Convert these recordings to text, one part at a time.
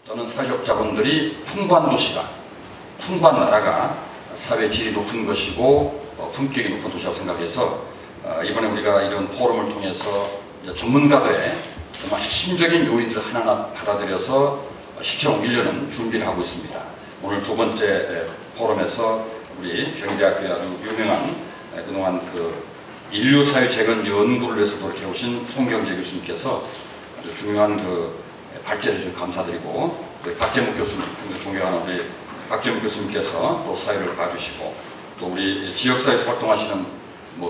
저는 사회적 자본들이 풍부한 도시가, 풍부한 나라가 사회 질이 높은 것이고 품격이 높은 도시라고 생각해서 이번에 우리가 이런 포럼을 통해서 전문가들의 정말 핵심적인 요인들을 하나하나 받아들여서 실천 옮기려는 준비를 하고 있습니다. 오늘 두 번째 포럼에서 우리 경희대학교의 아주 유명한 그동안 인류사회 재건 연구를 위해서 이렇게 오신 송경재 교수님께서 아주 중요한 발제해 주셔서 감사드리고, 박재묵 교수님, 존경하는 우리 박재묵 교수님께서 또 사회를 봐주시고, 또 우리 지역사회에서 활동하시는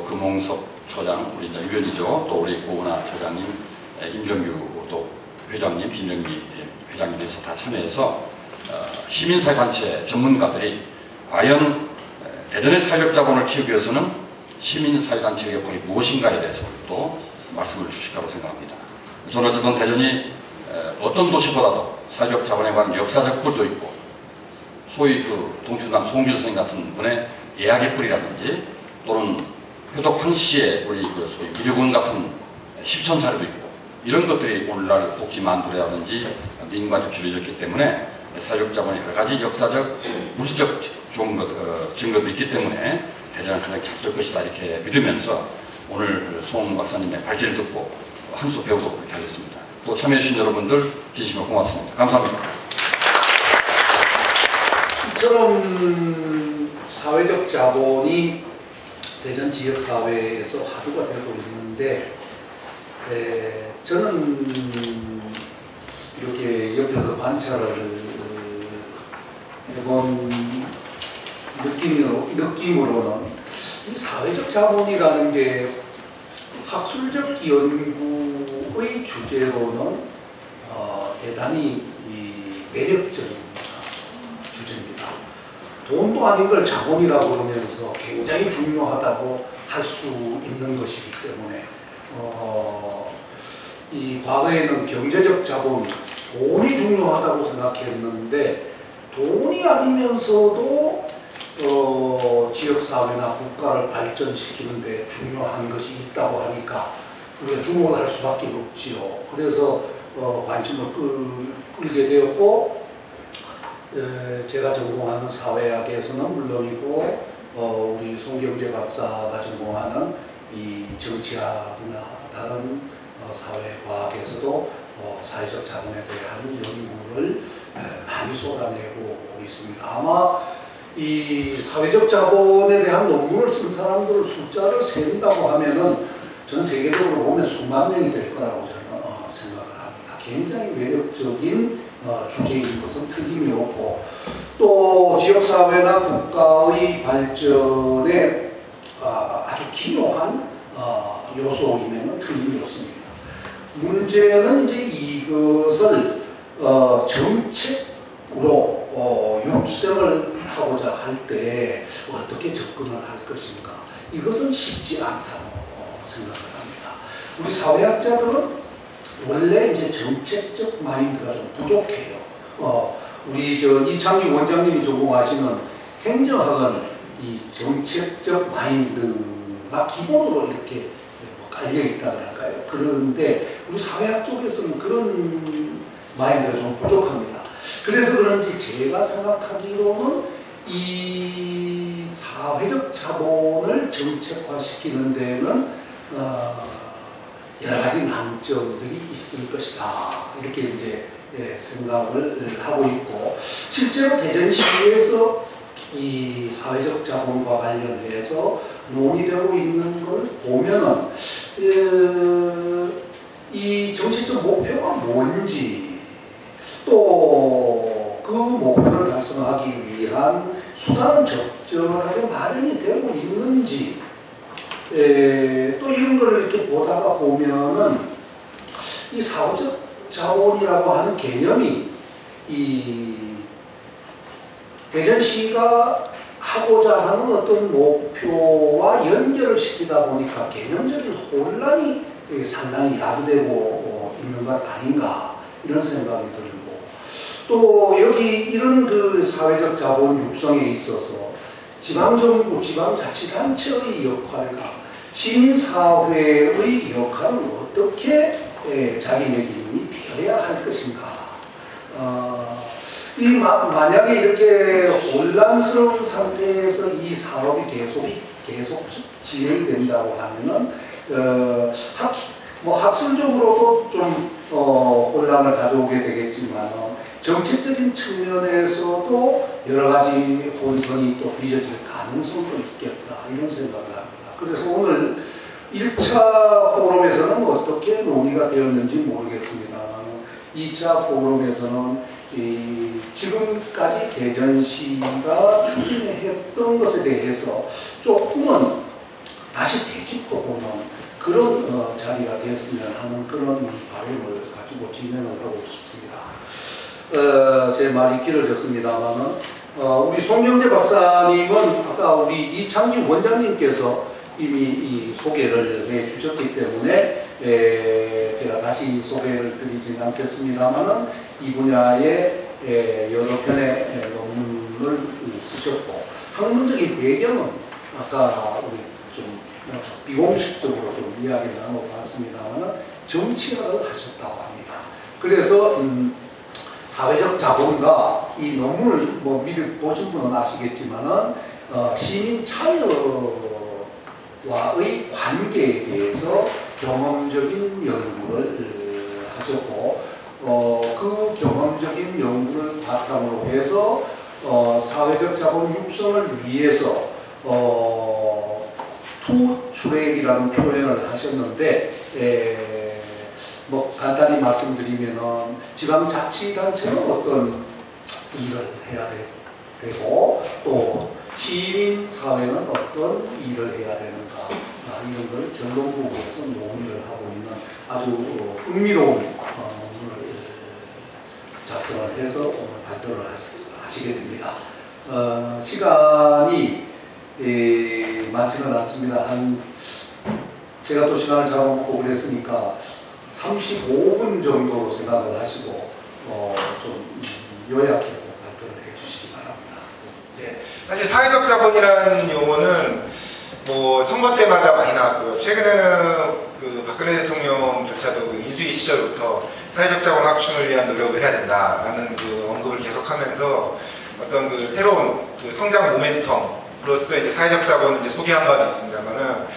금홍석 처장, 우리 이제 위원이죠. 또 우리 고은하 처장님, 임정규 또 회장님, 김정미 회장님께서 다 참여해서 시민사회단체 전문가들이 과연 대전의 사회적 자본을 키우기 위해서는 시민사회단체의 역할이 무엇인가에 대해서 또 말씀을 주실 거라고 생각합니다. 저는 어쨌든 대전이 어떤 도시보다도 사회적 자본에 관한 역사적 뿔도 있고, 소위 동춘당 송길 선생님 같은 분의 예학의 뿔이라든지, 또는 효덕 황씨의 우리 소위 미륵원 같은 실천 사례도 있고, 이런 것들이 오늘날 복지만두라든지 민관 협치로 이었기 때문에 사회적 자본의 여러 가지 역사적, 물질적 증거도 있기 때문에 대전은 가장 잘될 것이다, 이렇게 믿으면서 오늘 송 박사님의 발제를 듣고 한 수 배우도록 그렇게 하겠습니다. 또 참여해주신 여러분들 진심으로 고맙습니다. 감사합니다. 이처럼 사회적 자본이 대전 지역사회에서 화두가 되고 있는데, 저는 이렇게 옆에서 관찰을 해본 느낌으로는 이 사회적 자본이라는 게 학술적 연구의 주제로는 대단히 매력적인 주제입니다. 돈도 아닌 걸 자본이라고 그러면서 굉장히 중요하다고 할 수 있는 것이기 때문에 이 과거에는 경제적 자본, 돈이 중요하다고 생각했는데, 돈이 아니면서도 지역사회나 국가를 발전시키는 데 중요한 것이 있다고 하니까 우리가 주목을 할 수밖에 없지요. 그래서 관심을 끌게 되었고, 제가 전공하는 사회학에서는 물론이고, 우리 송경재 박사가 전공하는 이 정치학이나 다른 사회과학에서도 사회적 자본에 대한 연구를 많이 쏟아내고 있습니다. 아마 이 사회적 자본에 대한 논문을 쓴 사람들 숫자를 세운다고 하면은 전 세계적으로 보면 수만 명이 될 거라고 저는 생각을 합니다. 굉장히 매력적인 주제인 것은 틀림이 없고, 또 지역사회나 국가의 발전에 아주 기묘한 요소이면 틀림이 없습니다. 문제는 이제 이것을 정책으로 육성을 하고자 할 때 어떻게 접근을 할 것인가, 이것은 쉽지 않다고 생각을 합니다. 우리 사회학자들은 원래 이제 정책적 마인드가 좀 부족해요. 우리 이창기 원장님이 전공하시는 행정학은 이 정책적 마인드가 기본으로 이렇게 깔려 있다고 할까요? 그런데 우리 사회학 쪽에서는 그런 마인드가 좀 부족합니다. 그래서 그런지 제가 생각하기로는 이 사회적 자본을 정책화시키는 데는 여러 가지 난점들이 있을 것이다, 이렇게 이제 생각을 하고 있고, 실제로 대전시에서 이 사회적 자본과 관련해서 논의되고 있는 걸 보면은 이 정치적 목표가 뭔지, 또 그 목표를 달성하기 위한 수단은 적절하게 마련이 되고 있는지, 또 이런 걸 이렇게 보다가 보면은 이 사회적 자본이라고 하는 개념이 이 대전시가 하고자 하는 어떤 목표와 연결을 시키다 보니까 개념적인 혼란이 상당히 야기되고 있는 것 아닌가, 이런 생각이 들고, 또 여기 이런 사회적 자본 육성에 있어서 지방정부, 지방자치단체의 역할과 시민사회의 역할은 어떻게 자기네들이 되어야 할 것인가, 만약에 이렇게 혼란스러운 상태에서 이 산업이 계속 진행이 된다고 하면은 학술적으로도 좀 혼란을 가져오게 되겠지만 정책적인 측면에서도 여러 가지 혼선이 또 빚어질 가능성도 있겠다 이런 생각을 합니다. 그래서 오늘 1차 포럼에서는 어떻게 논의가 되었는지 모르겠습니다만 2차 포럼에서는 지금까지 대전시가 추진했던 것에 대해서 조금은 다시 되짚어보는 그런 자리가 되었으면 하는 그런 바람을 가지고 진행을 하고 싶습니다. 제 말이 길어졌습니다만 우리 송영재 박사님은 아까 우리 이창진 원장님께서 이미 이 소개를 해주셨기 때문에 제가 다시 소개를 드리진 않겠습니다만 이 분야의 여러 편의 논문을 쓰셨고 학문적인 배경은 아까 우리 좀 비공식적으로 좀 이야기를 나눠봤습니다만 정치학을 하셨다고 합니다. 그래서 사회적 자본과 이 논문을 미리 보신 분은 아시겠지만은 시민 참여와의 관계에 대해서 경험적인 연구를 하셨고 그 경험적인 연구를 바탕으로 해서 사회적 자본 육성을 위해서 투트랙이라는 표현을 하셨는데 간단히 말씀드리면은 지방자치단체는 어떤 일을 해야 되고 또 시민사회는 어떤 일을 해야 되는가 이런 걸 결론 부분에서 논의를 하고 있는 아주 흥미로운 논문을 작성을 해서 오늘 발표를 하시게 됩니다. 시간이 많지는 않습니다. 제가 또 시간을 잡아먹고 그랬으니까 35분 정도 생각을 하시고 좀 요약해서 발표를 해주시기 바랍니다. 네, 사실 사회적 자본이라는 용어는 선거 때마다 많이 나왔고요. 최근에는 그 박근혜 대통령조차도 그 인수위 시절부터 사회적 자본 확충을 위한 노력을 해야 된다라는 그 언급을 계속하면서 어떤 그 새로운 그 성장 모멘텀으로서 이제 사회적 자본을 이제 소개한 바도 있습니다만은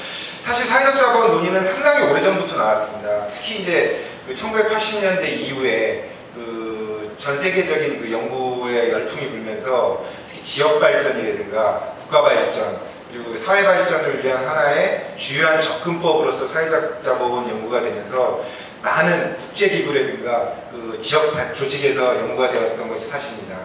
사실 사회적 자본 논의는 상당히 오래전부터 나왔습니다. 특히 이제 그 1980년대 이후에 그 전 세계적인 그 연구의 열풍이 불면서 특히 지역 발전이라든가 국가 발전 그리고 사회 발전을 위한 하나의 주요한 접근법으로서 사회적 자본 연구가 되면서 많은 국제기구라든가 그 지역 조직에서 연구가 되었던 것이 사실입니다.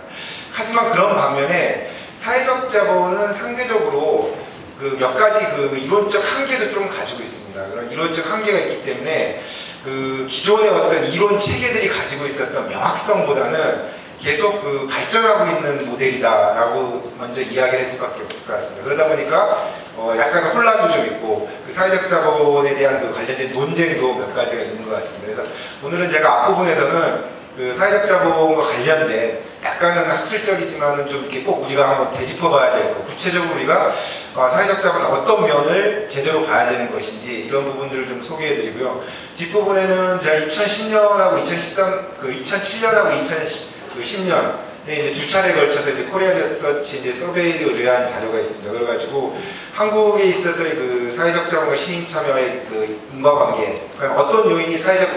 하지만 그런 반면에 사회적 자본은 상대적으로 그 몇 가지 그 이론적 한계도 좀 가지고 있습니다. 그런 이론적 한계가 있기 때문에 그 기존의 어떤 이론 체계들이 가지고 있었던 명확성보다는 계속 그 발전하고 있는 모델이다라고 먼저 이야기를 할 수밖에 없을 것 같습니다. 그러다 보니까 약간 혼란도 좀 있고 그 사회적 자본에 대한 그 관련된 논쟁도 몇 가지가 있는 것 같습니다. 그래서 오늘은 제가 앞부분에서는 그 사회적 자본과 관련된 약간은 학술적이지만은 좀 이렇게 꼭 우리가 한번 되짚어봐야 될 거, 구체적으로 우리가 사회적 자본은 어떤 면을 제대로 봐야 되는 것인지 이런 부분들을 좀 소개해드리고요. 뒷부분에는 제가 2010년하고 2007년하고 2010년 이제 두 차례에 걸쳐서 이제 코리아 리서치 이제 서베이를 의뢰한 자료가 있습니다. 그래가지고 한국에 있어서의 그 사회적 자본과 시민 참여의 그 인과관계, 그러니까 어떤 요인이 사회적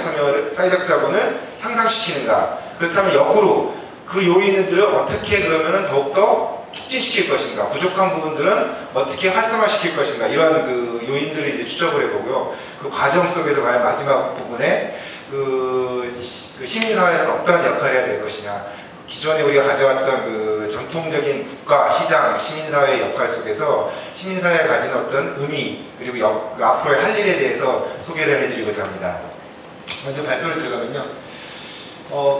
자본을 향상시키는가, 그렇다면 역으로 그 요인들을 어떻게 그러면은 더욱더 촉진시킬 것인가, 부족한 부분들은 어떻게 활성화시킬 것인가, 이러한 그 요인들을 이제 추적을 해보고요. 그 과정 속에서 과연 마지막 부분에 그 시민사회는 어떠한 역할을 해야 될 것이냐, 기존에 우리가 가져왔던 그 전통적인 국가, 시장, 시민사회의 역할 속에서 시민사회가 가지는 어떤 의미, 그리고 그 앞으로의 할 일에 대해서 소개를 해드리고자 합니다. 먼저 발표를 들어가면요.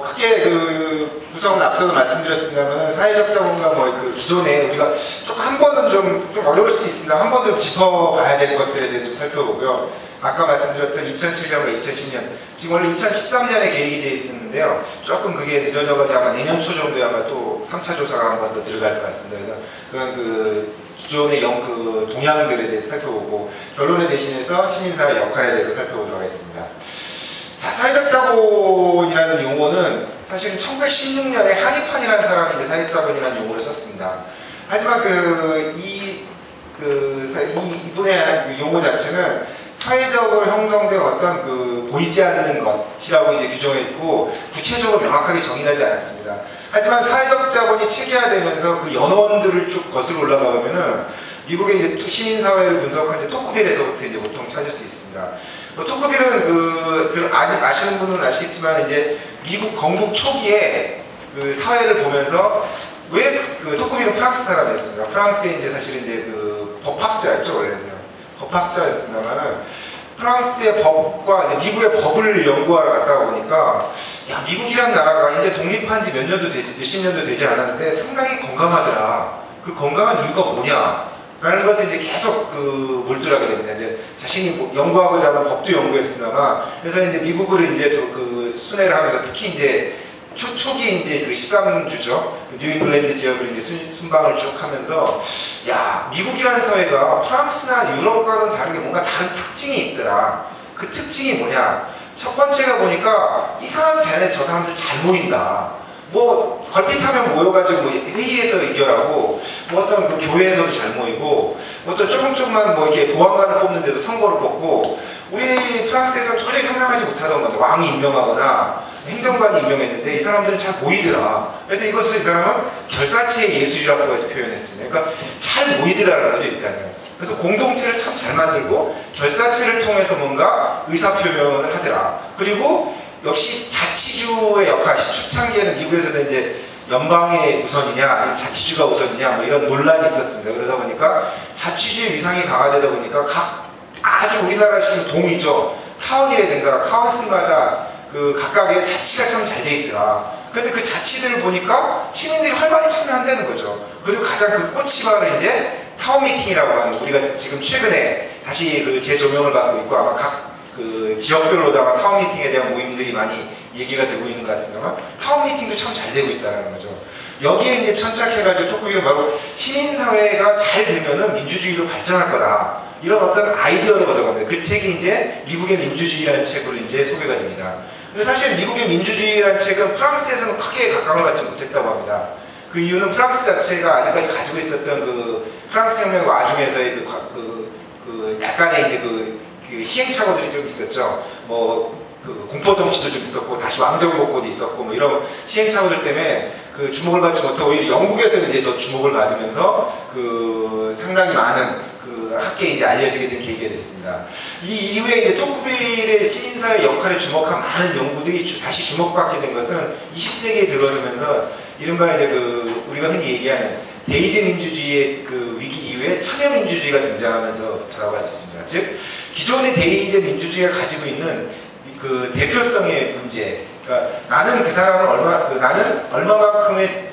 크게 그 구성은 앞서도 말씀드렸습니다만 사회적 자본과 그 기존에 우리가 조금 한 번은 좀 어려울 수도 있습니다. 한 번 좀 짚어봐야 될 것들에 대해서 좀 살펴보고요. 아까 말씀드렸던 2007년과 2010년, 지금 원래 2013년에 계획이 되어 있었는데요. 조금 그게 늦어져가지고 아마 내년 초 정도에 아마 또 3차 조사가 한 번 더 들어갈 것 같습니다. 그래서 그런 그 기존의 그 동향들에 대해서 살펴보고 결론에 대신해서 시민사회 역할에 대해서 살펴보도록 하겠습니다. 자, 사회적 자본이라는 용어는 사실은 1916년에 한입판이라는 사람이 이제 사회적자본이라는 용어를 썼습니다. 하지만 이분의 용어 자체는 사회적으로 형성된 어떤 보이지 않는 것이라고 이제 규정했고 구체적으로 명확하게 정의하지 않았습니다. 하지만 사회적 자본이 체계화되면서 그 연원들을 쭉 거슬러 올라가 보면은 미국의 이제 시민사회를 분석할 때 토크빌에서부터 이제 보통 찾을 수 있습니다. 토크빌은 아시는 분은 아시겠지만 이제 미국 건국 초기에 그 사회를 보면서 왜 토크빌은 프랑스 사람이었습니다. 프랑스에 이제 사실은 이제 법학자였죠, 원래는요. 법학자였습니다만은 프랑스의 법과 미국의 법을 연구하러 갔다 보니까 야, 미국이란 나라가 이제 독립한 지 몇십 년도 되지 않았는데 상당히 건강하더라. 그 건강한 이유가 뭐냐? 라는 것을 이제 계속 몰두하게 됩니다. 이제 자신이 연구하고자 하는 법도 연구했으나마 그래서 이제 미국을 이제 또 순회를 하면서 특히 이제 초기 이제 13주죠. 뉴잉글랜드 지역을 이제 순방을 쭉 하면서 야, 미국이라는 사회가 프랑스나 유럽과는 다르게 뭔가 다른 특징이 있더라. 그 특징이 뭐냐? 첫 번째가 보니까 이상한 쟤네 저 사람들 잘 모인다. 뭐 걸핏하면 모여가지고 뭐 회의에서 의결하고 뭐 어떤 교회에서도 잘 모이고 뭐 어떤 조금만 뭐 이렇게 보안관을 뽑는데도 선거를 뽑고 우리 프랑스에서는 도저히 상상하지 못하던 건데 왕이 임명하거나 행정관이 임명했는데 이 사람들은 잘 모이더라. 그래서 이것을 이 사람은 결사체의 예술이라고 표현했습니다. 그러니까 잘 모이더라라는 거죠, 일단은. 그래서 공동체를 참 잘 만들고 결사체를 통해서 뭔가 의사표명을 하더라. 그리고 역시 자치주의 역할, 초창기에는 미국에서는 이제 연방이 우선이냐 아니면 자치주가 우선이냐 뭐 이런 논란이 있었습니다. 그러다 보니까 자치주의 위상이 강화되다 보니까 아주 우리나라식으로 동이죠. 타운이라든가 카운슬마다 각각의 자치가 참 잘 돼 있더라. 그런데 그 자치들을 보니까 시민들이 활발히 참여한다는 거죠. 그리고 가장 꽃이발을 이제 타운 미팅이라고 하는, 우리가 지금 최근에 다시 재조명을 받고 있고 아마 각 지역별로다가 타운 미팅에 대한 모임들이 많이 얘기가 되고 있는 것 같습니다. 타운 미팅도 참 잘 되고 있다는 거죠. 여기에 이제 천착해가지고 토크비는 바로 시민사회가 잘 되면은 민주주의도 발전할 거다. 이런 어떤 아이디어를 얻어갑니다. 그 책이 이제 미국의 민주주의라는 책으로 이제 소개가 됩니다. 근데 사실 미국의 민주주의라는 책은 프랑스에서는 크게 각광을 받지 못했다고 합니다. 그 이유는 프랑스 자체가 아직까지 가지고 있었던 프랑스 혁명 와중에서의 약간의 이제 시행착오들이 좀 있었죠. 뭐 공포 정치도 좀 있었고 다시 왕정 복고도 있었고 뭐 이런 시행착오들 때문에 주목을 받지 못하고 오히려 영국에서는 이제 더 주목을 받으면서 상당히 많은 학계에 이제 알려지게 된 계기가 됐습니다. 이 이후에 이제 토크빌의 시민사회 역할에 주목한 많은 연구들이 다시 주목받게 된 것은 20세기에 들어서면서 이른바 이제 우리가 흔히 얘기하는 데이지 민주주의의 위기 이후에 참여 민주주의가 등장하면서라고 할 수 있습니다. 즉 기존의 데이지 민주주의가 가지고 있는 대표성의 문제. 그러니까 나는 그 사람을 나는 얼마만큼의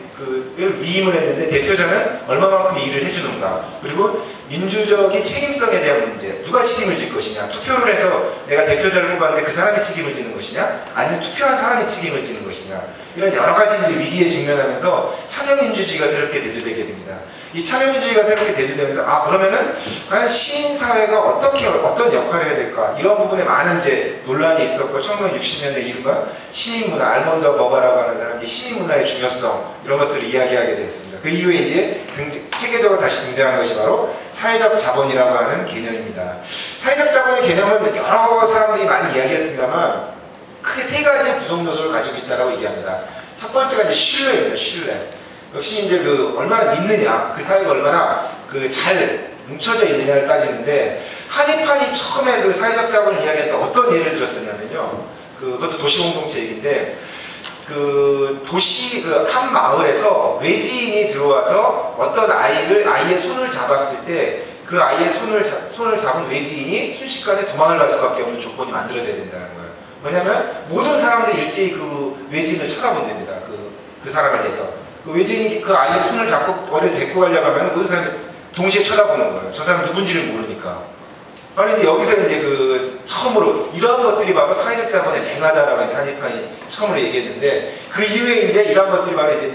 위임을 했는데 대표자는 얼마만큼 일을 해주는가. 그리고 민주적인 책임성에 대한 문제. 누가 책임을 질 것이냐. 투표를 해서 내가 대표자를 뽑았는데 그 사람이 책임을 지는 것이냐. 아니면 투표한 사람이 책임을 지는 것이냐. 이런 여러 가지 이제 위기에 직면하면서 참여민주주의가 새롭게 대두되게 됩니다. 이 참여민주주의가 새롭게 대두되면서 그러면은 과연 시민사회가 어떤 역할을 해야 될까. 이런 부분에 많은 이제 논란이 있었고 1960년대 이른바 시민문화, 알몬드 버바라고 하는 사람이 시민문화의 중요성 이런 것들을 이야기하게 됐습니다. 그 이후에 이제 체계적으로 다시 등장한 것이 바로 사회적 자본이라고 하는 개념입니다. 사회적 자본의 개념은 여러 사람들이 많이 이야기했습니다만 크게 세 가지 구성 요소를 가지고 있다고 얘기합니다. 첫 번째가 이제 신뢰입니다. 신뢰. 역시 이제 얼마나 믿느냐, 그 사회가 얼마나 잘 뭉쳐져 있느냐를 따지는데 한입판이 처음에 사회적 자본을 이야기할 때 어떤 예를 들었었냐면요. 그것도 도시공동체 얘기인데 도시 한 마을에서 외지인이 들어와서 어떤 아이의 손을 잡았을 때 그 아이의 손을 잡은 외지인이 순식간에 도망을 갈 수밖에 없는 조건이 만들어져야 된다는 거예요. 왜냐하면 모든 사람들이 일제히 외지인을 쳐다본답니다. 그 사람에 대해서. 외지인이 그 아이의 손을 잡고 어디를 데리고 가려고 하면 모든 사람이 동시에 쳐다보는 거예요. 저 사람 누군지를 모르니까. 바로 이제 여기서 이제 처음으로 이러한 것들이 바로 사회적 자본의 맹하다라고 이제 한입판이 처음으로 얘기했는데 그 이후에 이제 이러한 것들이 바로 이제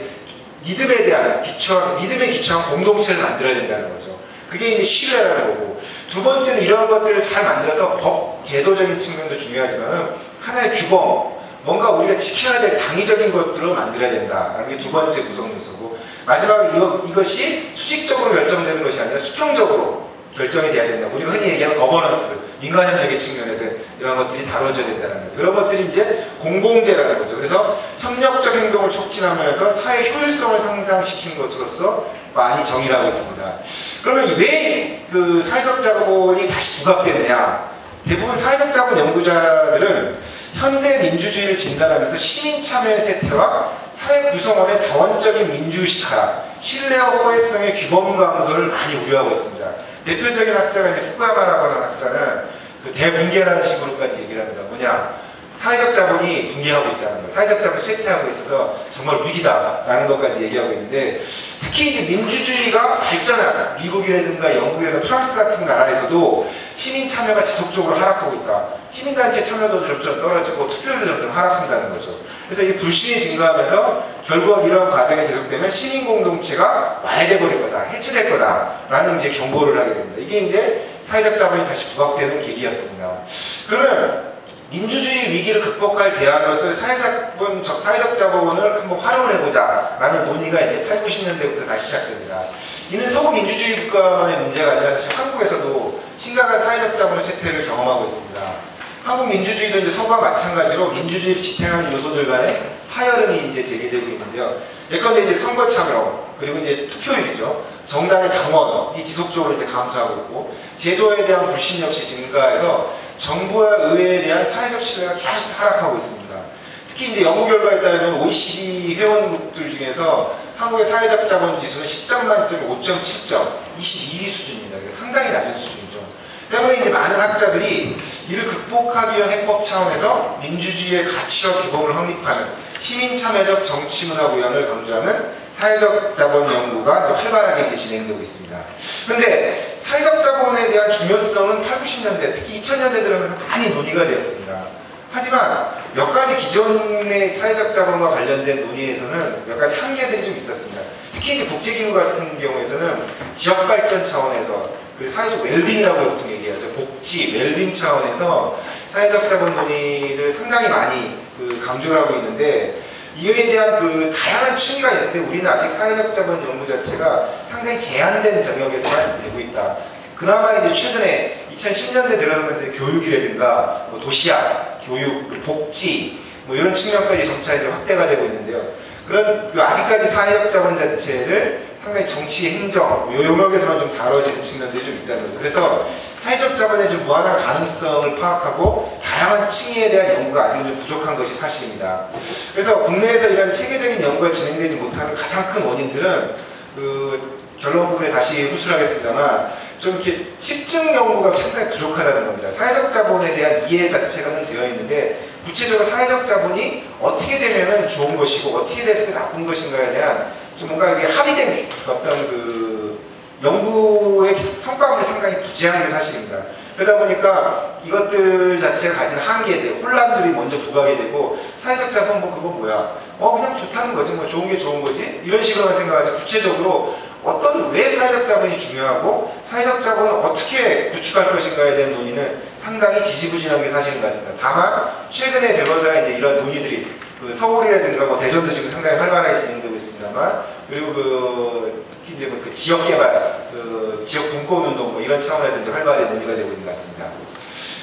믿음에 대한 믿음에 기초한 공동체를 만들어야 된다는 거죠. 그게 이제 신뢰라는 거고. 두 번째는 이러한 것들을 잘 만들어서 법, 제도적인 측면도 중요하지만 하나의 규범, 뭔가 우리가 지켜야 될 당위적인 것들을 만들어야 된다라는 게 두 번째 구성 요소고, 마지막에 이것이 수직적으로 결정되는 것이 아니라 수평적으로 결정이 돼야 된다. 우리가 흔히 얘기하는 거버넌스, 민간협력의 측면에서 이런 것들이 다뤄져야 된다는 거죠. 그런 것들이 이제 공공재라는 거죠. 그래서 협력적 행동을 촉진하면서 사회 효율성을 상상시키는 것으로서 많이 정의를 하고 있습니다. 그러면 왜 그 사회적 자본이 다시 부각되느냐? 대부분 사회적 자본 연구자들은 현대 민주주의를 진단하면서 시민 참여의 쇠퇴와 사회 구성원의 다원적인 민주의식 하락, 신뢰와 호혜성의 규범 감소를 많이 우려하고 있습니다. 대표적인 학자가 이제 후쿠야마라고 하는 학자는 그 대붕괴라는 식으로까지 얘기를 합니다. 뭐냐? 사회적 자본이 붕괴하고 있다는 거, 사회적 자본이 쇠퇴하고 있어서 정말 위기다라는 것까지 얘기하고 있는데, 특히 이제 민주주의가 발전하는 미국이라든가 영국이라든가 프랑스 같은 나라에서도 시민 참여가 지속적으로 하락하고 있다. 시민단체 참여도 점점 떨어지고 투표율도 점점 하락한다는 거죠. 그래서 이 불신이 증가하면서 결국 이러한 과정이 계속되면 시민 공동체가 와해돼 버릴 거다, 해체될 거다라는 이제 경고를 하게 됩니다. 이게 이제 사회적 자본이 다시 부각되는 계기였습니다. 그러면 민주주의 위기를 극복할 대안으로서 사회적 자본을 한번 활용을 해보자 라는 논의가 이제 8, 90년대부터 다시 시작됩니다. 이는 서구 민주주의 국가만의 문제가 아니라 사실 한국에서도 심각한 사회적 자본의 쇠퇴를 경험하고 있습니다. 한국 민주주의도 이제 서구와 마찬가지로 민주주의를 지탱하는 요소들 간의 파열음이 이제 제기되고 있는데요. 예컨대 이제 선거 참여, 그리고 이제 투표율이죠. 정당의 당원이 지속적으로 이제 감소하고 있고, 제도에 대한 불신 역시 증가해서 정부와 의회에 대한 사회적 신뢰가 계속 하락하고 있습니다. 특히 이제 연구 결과에 따르면 OECD 회원국들 중에서 한국의 사회적 자본 지수는 10점 만점에 5.7점, 22위 수준입니다. 상당히 낮은 수준이죠. 때문에 이제 많은 학자들이 이를 극복하기 위한 해법 차원에서 민주주의의 가치와 규범을 확립하는 시민 참여적 정치 문화 구현을 강조하는 사회적 자본 연구가 활발하게 이제 진행되고 있습니다. 그런데 사회적 자본에 대한 중요성은 8, 90년대, 특히 2000년대 들어오면서 많이 논의가 되었습니다. 하지만 몇 가지 기존의 사회적 자본과 관련된 논의에서는 몇 가지 한계들이 좀 있었습니다. 특히 이제 국제기구 같은 경우에서는 지역 발전 차원에서 그 사회적 웰빙이라고 보통 얘기하죠. 복지, 웰빙 차원에서 사회적 자본 논의를 상당히 많이 강조를 하고 있는데, 이에 대한 그 다양한 층위가 있는데 우리는 아직 사회적 자본 연구 자체가 상당히 제한된 영역에서만 되고 있다. 그나마 이제 최근에 2010년대 들어서면서 교육이라든가 뭐 도시학, 교육, 복지 뭐 이런 측면까지 점차 이제 확대가 되고 있는데요. 그런 아직까지 사회적 자본 자체를 상당히 정치, 행정 이 영역에서만 좀 다뤄지는 측면들이 좀 있다는 거죠. 그래서 사회적 자본의 좀 무한한 가능성을 파악하고 다양한 층위에 대한 연구가 아직 좀 부족한 것이 사실입니다. 그래서 국내에서 이런 체계적인 연구가 진행되지 못하는 가장 큰 원인들은 그 결론 부분에 다시 후술하겠습니다만 좀 이렇게 실증 연구가 상당히 부족하다는 겁니다. 사회적 자본에 대한 이해 자체가 되어 있는데 구체적으로 사회적 자본이 어떻게 되면 좋은 것이고 어떻게 됐을 때 나쁜 것인가에 대한 좀 뭔가 이게 합의된 어떤 그 연구의 성과물이 상당히 부재한 게 사실입니다. 그러다 보니까 이것들 자체가 가진 한계들, 혼란들이 먼저 부각이 되고 사회적 자본 뭐 그거 뭐야? 그냥 좋다는 거지, 뭐 좋은 게 좋은 거지? 이런 식으로만 생각하지 구체적으로 어떤 왜 사회적 자본이 중요하고 사회적 자본을 어떻게 구축할 것인가에 대한 논의는 상당히 지지부진한 게 사실인 것 같습니다. 다만 최근에 들어서 이제 이런 논의들이 그 서울이라든가 뭐 대전도 지금 상당히 활발하게 진행되고 있습니다만, 그리고 이제 그 지역 개발, 그 지역 분권 운동 뭐 이런 차원에서 이제 활발하게 논의가 되고 있는 것 같습니다.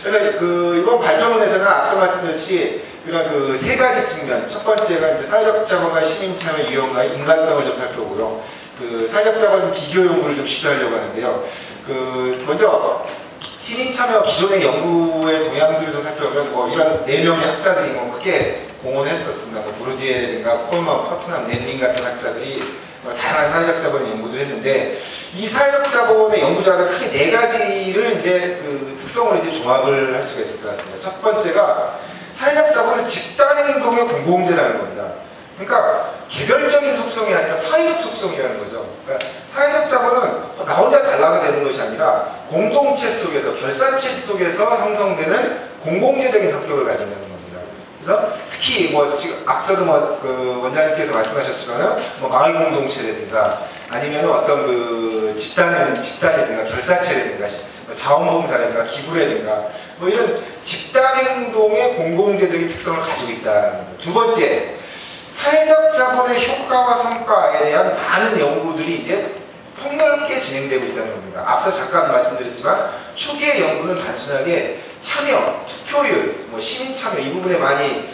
그래서 그 이번 발표문에서는 앞서 말씀드렸듯이 그런 그 세 가지 측면, 첫 번째가 이제 사회적 자본과 시민 참여 유형과의 인간성을 좀 살펴보고요. 그 사회적 자본 비교 연구를 좀 시도하려고 하는데요. 그 먼저 시민 참여 기존의 연구의 동향들을 좀 살펴보면 뭐 이런 4명의 학자들이 뭐 크게 공헌했었습니다. 뭐 브루디에라든가 콜먼, 퍼트남, 넷링 같은 학자들이 다양한 사회적 자본 연구도 했는데, 이 사회적 자본의 연구자가 크게 4가지를 이제 그 특성을 이제 조합을 할 수가 있을 것 같습니다. 첫 번째가 사회적 자본은 집단 행동의 공공재라는 겁니다. 그러니까 개별적인 속성이 아니라 사회적 속성이라는 거죠. 그러니까 사회적 자본은 나 혼자 잘 나가게 되는 것이 아니라 공동체 속에서, 결사체 속에서 형성되는 공공재적인 성격을 가지는 겁니다. 그래서 특히 뭐 지금 앞서도 뭐 그 원장님께서 말씀하셨지만은 뭐 마을 공동체라든가 아니면 어떤 그 집단이라든가 결사체라든가 자원봉사라든가 기부라든가 뭐 이런 집단행동의 공공재적인 특성을 가지고 있다는 거예요. 두 번째, 사회적 자본의 효과와 성과에 대한 많은 연구들이 이제 폭넓게 진행되고 있다는 겁니다. 앞서 잠깐 말씀드렸지만 초기의 연구는 단순하게 참여, 투표율, 시민 참여 이 부분에 많이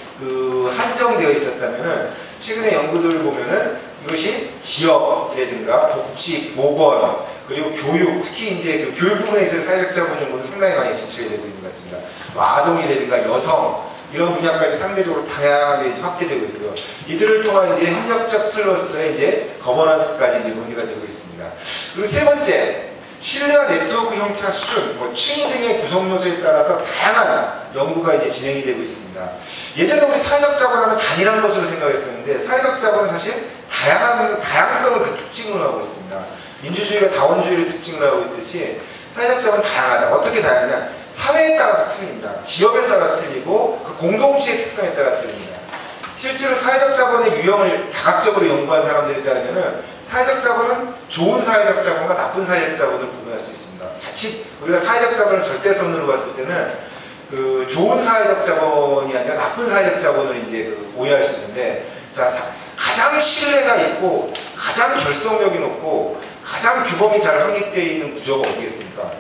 한정되어 있었다면은 최근의 연구들을 보면은 이것이 지역이라든가 복지, 보건, 그리고 교육, 특히 이제 그 교육 부분에서 사회적 자본 연구는 상당히 많이 진척이 되고 있는 것 같습니다. 아동이라든가 여성 이런 분야까지 상대적으로 다양하게 이제 확대되고 있고요. 이들을 통한 이제 협력적 틀로서의 이제 거버넌스까지 이제 논의가 되고 있습니다. 그리고 세 번째, 신뢰와 네트워크 형태와 수준, 층위 등의 구성 요소에 따라서 다양한 연구가 이제 진행이 되고 있습니다. 예전에 우리 사회적 자본하면 단일한 것으로 생각했었는데 사회적 자본은 사실 다양성을 그 특징으로 하고 있습니다. 민주주의가 다원주의를 특징으로 하고 있듯이 사회적 자본은 다양하다. 어떻게 다양하냐? 사회에 따라서 틀립니다. 지역에 따라 틀리고 그 공동체의 특성에 따라 틀립니다. 실제로 사회적 자본의 유형을 다각적으로 연구한 사람들에 따르면 사회적 자본은 좋은 사회적 자본과 나쁜 사회적 자본을 구분할 수 있습니다. 자칫 우리가 사회적 자본을 절대선으로 봤을 때는 그 좋은 사회적 자본이 아니라 나쁜 사회적 자본을 이제 오해할 수 있는데, 자, 가장 신뢰가 있고 가장 결속력이 높고 가장 규범이 잘 확립되어 있는 구조가 어디겠습니까?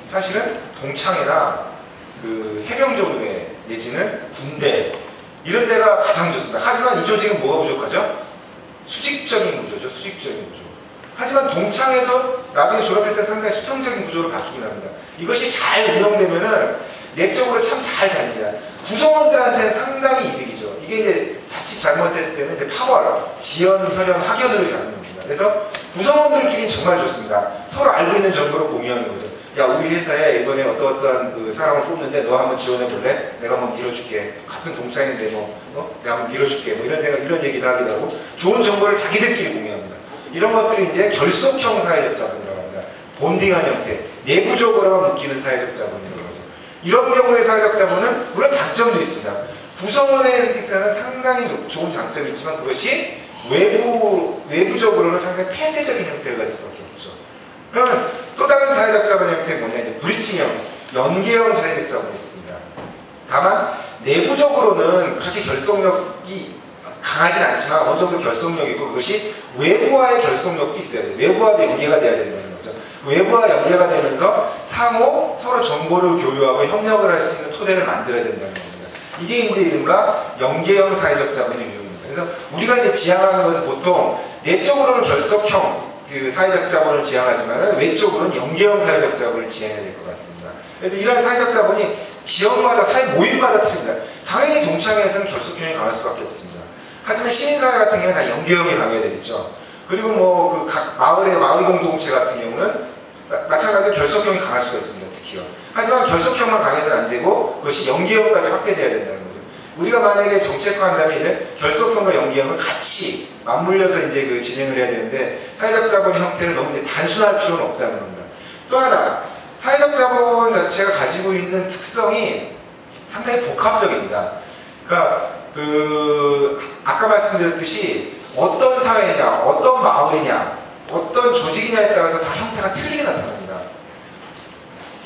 사실은 동창회나 그 해병조회 내지는 군대 이런 데가 가장 좋습니다. 하지만 이 조직은 뭐가 부족하죠? 수직적인 구조죠. 수직적인 구조. 하지만 동창회도 나중에 졸업했을 때 상당히 수평적인 구조로 바뀌긴 합니다. 이것이 잘 운영되면은 내적으로 참 잘 잡니다. 구성원들한테는 상당히 이득이죠. 이게 이제 자칫 잘못됐을 때는 이제 파벌, 지연, 혈연, 학연으로 잡는 겁니다. 그래서 구성원들끼리 정말 좋습니다. 서로 알고 있는 정보를 공유하는 거죠. 야, 우리 회사에 이번에 어떠한 그 사람을 뽑는데 너 한번 지원해 볼래? 내가 한번 밀어줄게. 같은 동창인데 내가 한번 밀어줄게. 이런 생각, 이런 얘기도 하기도 하고 좋은 정보를 자기들끼리 공유합니다. 이런 것들이 이제 결속형 사회적 자본이라고 합니다. 본딩한 형태, 내부적으로만 묶이는 사회적 자본이라고 하죠. 이런 경우의 사회적 자본은 물론 장점도 있습니다. 구성원에서는 상당히 좋은 장점이 있지만 그것이 외부적으로는 상당히 폐쇄적인 형태를 가질 수밖에 없죠. 그러면 또 다른 사회적 자본의 형태는 뭐냐, 이제 브릿지형, 연계형 사회적 자본이 있습니다. 다만 내부적으로는 그렇게 결속력이 강하진 않지만 어느 정도 결속력이 있고 그것이 외부와의 결속력도 있어야 돼요. 외부와도 연계가 돼야 된다는 거죠. 외부와 연계가 되면서 상호 서로 정보를 교류하고 협력을 할 수 있는 토대를 만들어야 된다는 겁니다. 이게 이제 이른바 연계형 사회적 자본의 유형입니다. 그래서 우리가 이제 지향하는 것은 보통 내적으로는 결속형 그 사회적 자본을 지향하지만 외적으로는 연계형 사회적 자본을 지향해야 될 것 같습니다. 그래서 이러한 사회적 자본이 지역마다 사회 모임마다 틀립니다. 당연히 동창회에서는 결속형이 강할 수밖에 없습니다. 하지만 시민사회 같은 경우는 다 연계형이 강해야 되겠죠. 그리고 뭐 그 각 마을 공동체 같은 경우는 마찬가지로 결속형이 강할 수가 있습니다. 특히요. 하지만 결속형만 강해서는 안 되고 그것이 연계형까지 확대돼야 된다는 거죠. 우리가 만약에 정책화한다면 이제 결속형과 연계형을 같이 맞물려서 이제 그 진행을 해야 되는데 사회적 자본의 형태를 너무 이제 단순할 필요는 없다는 겁니다. 또 하나, 사회적 자본 자체가 가지고 있는 특성이 상당히 복합적입니다. 그러니까 아까 말씀드렸듯이 어떤 사회냐, 어떤 마을이냐, 어떤 조직이냐에 따라서 다 형태가 틀리게 나타납니다.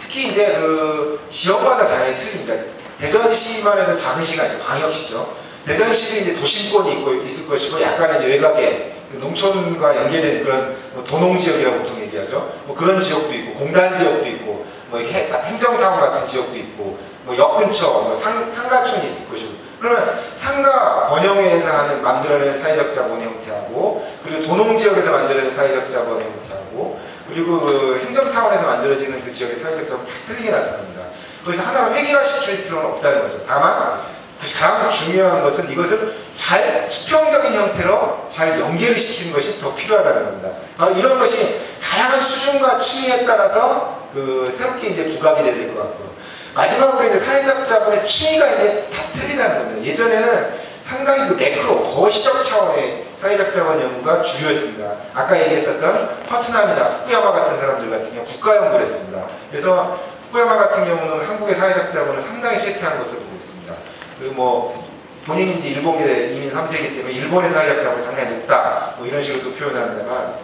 특히 이제 그 지역마다 당연히 틀립니다. 대전시만 해도 작은시가 아니고 광역시죠. 대전시도 이제 도심권이 있을 것이고 약간의 외곽에 농촌과 연계된 그런 도농지역이라고 보통 얘기하죠. 뭐 그런 지역도 있고 공단 지역도 있고 뭐 이렇게 행정타운 같은 지역도 있고 뭐 역 근처 상가촌이 있을 것이고, 그러면 상가 번영회에서 만들어낸 사회적 자본의 형태하고 그리고 도농지역에서 만들어낸 사회적 자본의 형태하고 그리고 그 행정타운에서 만들어지는 그 지역의 사회적 자본 다 틀리게 나타납니다. 그래서 하나로 획일화시킬 필요는 없다는 거죠. 다만 가장 중요한 것은 이것을 잘 수평적인 형태로 잘 연계를 시키는 것이 더 필요하다는 겁니다. 이런 것이 다양한 수준과 층위에 따라서 새롭게 이제 부각이 돼야 될 것 같고요. 마지막으로 이제 사회적 자본의 층위가 이제 다 틀리다는 겁니다. 예전에는 상당히 그 매크로 거시적 차원의 사회적 자본 연구가 주류였습니다. 아까 얘기했었던 퍼트남이나 후쿠야마 같은 사람들 같은 경우 국가 연구를 했습니다. 그래서 후쿠야마 같은 경우는 한국의 사회적 자본을 상당히 쇠퇴한 것으로 보고 있습니다. 그리고 뭐 본인이 이제 일본계 이민 3세이기 때문에 일본의 사회적 자본이 상당히 높다 뭐 이런 식으로 또 표현하는데만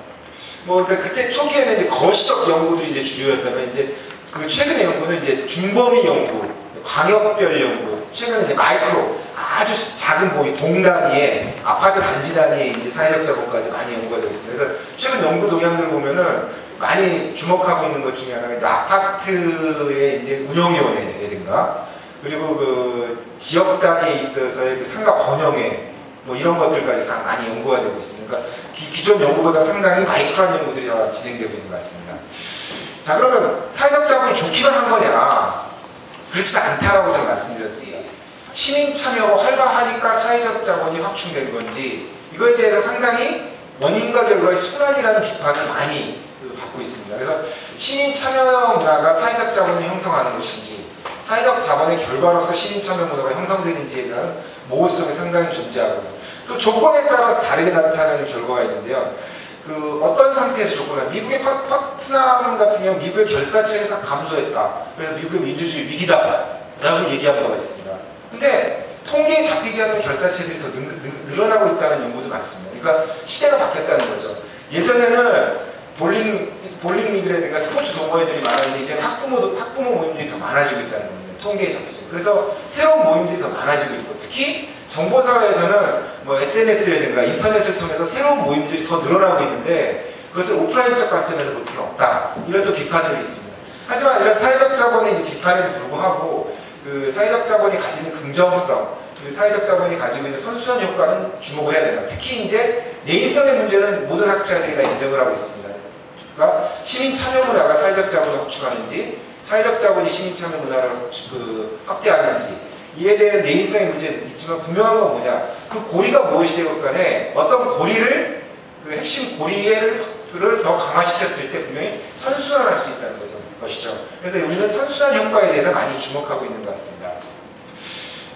뭐 그러니까 그때 초기에는 이제 거시적 연구들이 이제 주류였다면 이제 그 최근의 연구는 이제 중범위 연구, 광역별 연구, 최근에 이제 마이크로 아주 작은 범위 동단위에 아파트 단지 단위에 이제 사회적 자본까지 많이 연구가 되고 있습니다. 그래서 최근 연구 동향들 보면은 많이 주목하고 있는 것 중에 하나가 이제 아파트의 이제 운영위원회라든가 그리고 그 지역 단위에 있어서의 그 상가 번영회 뭐 이런 것들까지 많이 연구가 되고 있습니다. 그러니까 기존 연구보다 상당히 마이크로한 연구들이 진행되고 있는 것 같습니다. 자, 그러면 사회적 자본이 좋기만 한 거냐? 그렇지 않다라고 좀 말씀드렸습니다. 시민 참여가 활발하니까 사회적 자본이 확충된 건지 이거에 대해서 상당히 원인과 결과의 순환이라는 비판을 많이 받고 있습니다. 그래서 시민 참여 문화가 사회적 자본을 형성하는 것인지 사회적 자본의 결과로서 시민 참여 문화가 형성되는지에 대한 모호성이 상당히 존재하고 또 조건에 따라서 다르게 나타나는 결과가 있는데요. 그 어떤 상태에서 조건을 미국의 파트남 같은 경우 미국의 결사체에서 감소했다. 그래서 미국의 민주주의 위기다 라고 얘기한 바가 있습니다. 근데 통계에 잡히지 않는 결사체들이 더 늘어나고 있다는 연구도 많습니다. 그러니까 시대가 바뀌었다는 거죠. 예전에는 볼링 리그라든가 스포츠 동호회들이 많았는데 이제 학부모 모임들이 더 많아지고 있다는 겁니다. 통계에 잡히죠. 그래서 새로운 모임들이 더 많아지고 있고 특히 정보사회에서는 뭐 SNS라든가 인터넷을 통해서 새로운 모임들이 더 늘어나고 있는데 그것을 오프라인적 관점에서 볼 필요는 없다. 이런 또 비판들이 있습니다. 하지만 이런 사회적 자본의 이제 비판에도 불구하고 그 사회적 자본이 가지는 긍정성, 그리고 사회적 자본이 가지고 있는 선순환 효과는 주목을 해야 된다. 특히 이제 내인성의 문제는 모든 학자들이 다 인정을 하고 있습니다. 그러니까 시민 참여 문화가 사회적 자본을 확충하는지, 사회적 자본이 시민 참여 문화를 확대하는지 이에 대한 내인성의 문제는 있지만 분명한 건 뭐냐? 그 고리가 무엇이 되건 간에 어떤 고리를 그 핵심 고리를 더 강화시켰을 때 분명히 선순환할 수 있다는 것이죠. 그래서 우리는 선순환 효과에 대해서 많이 주목하고 있는 것 같습니다.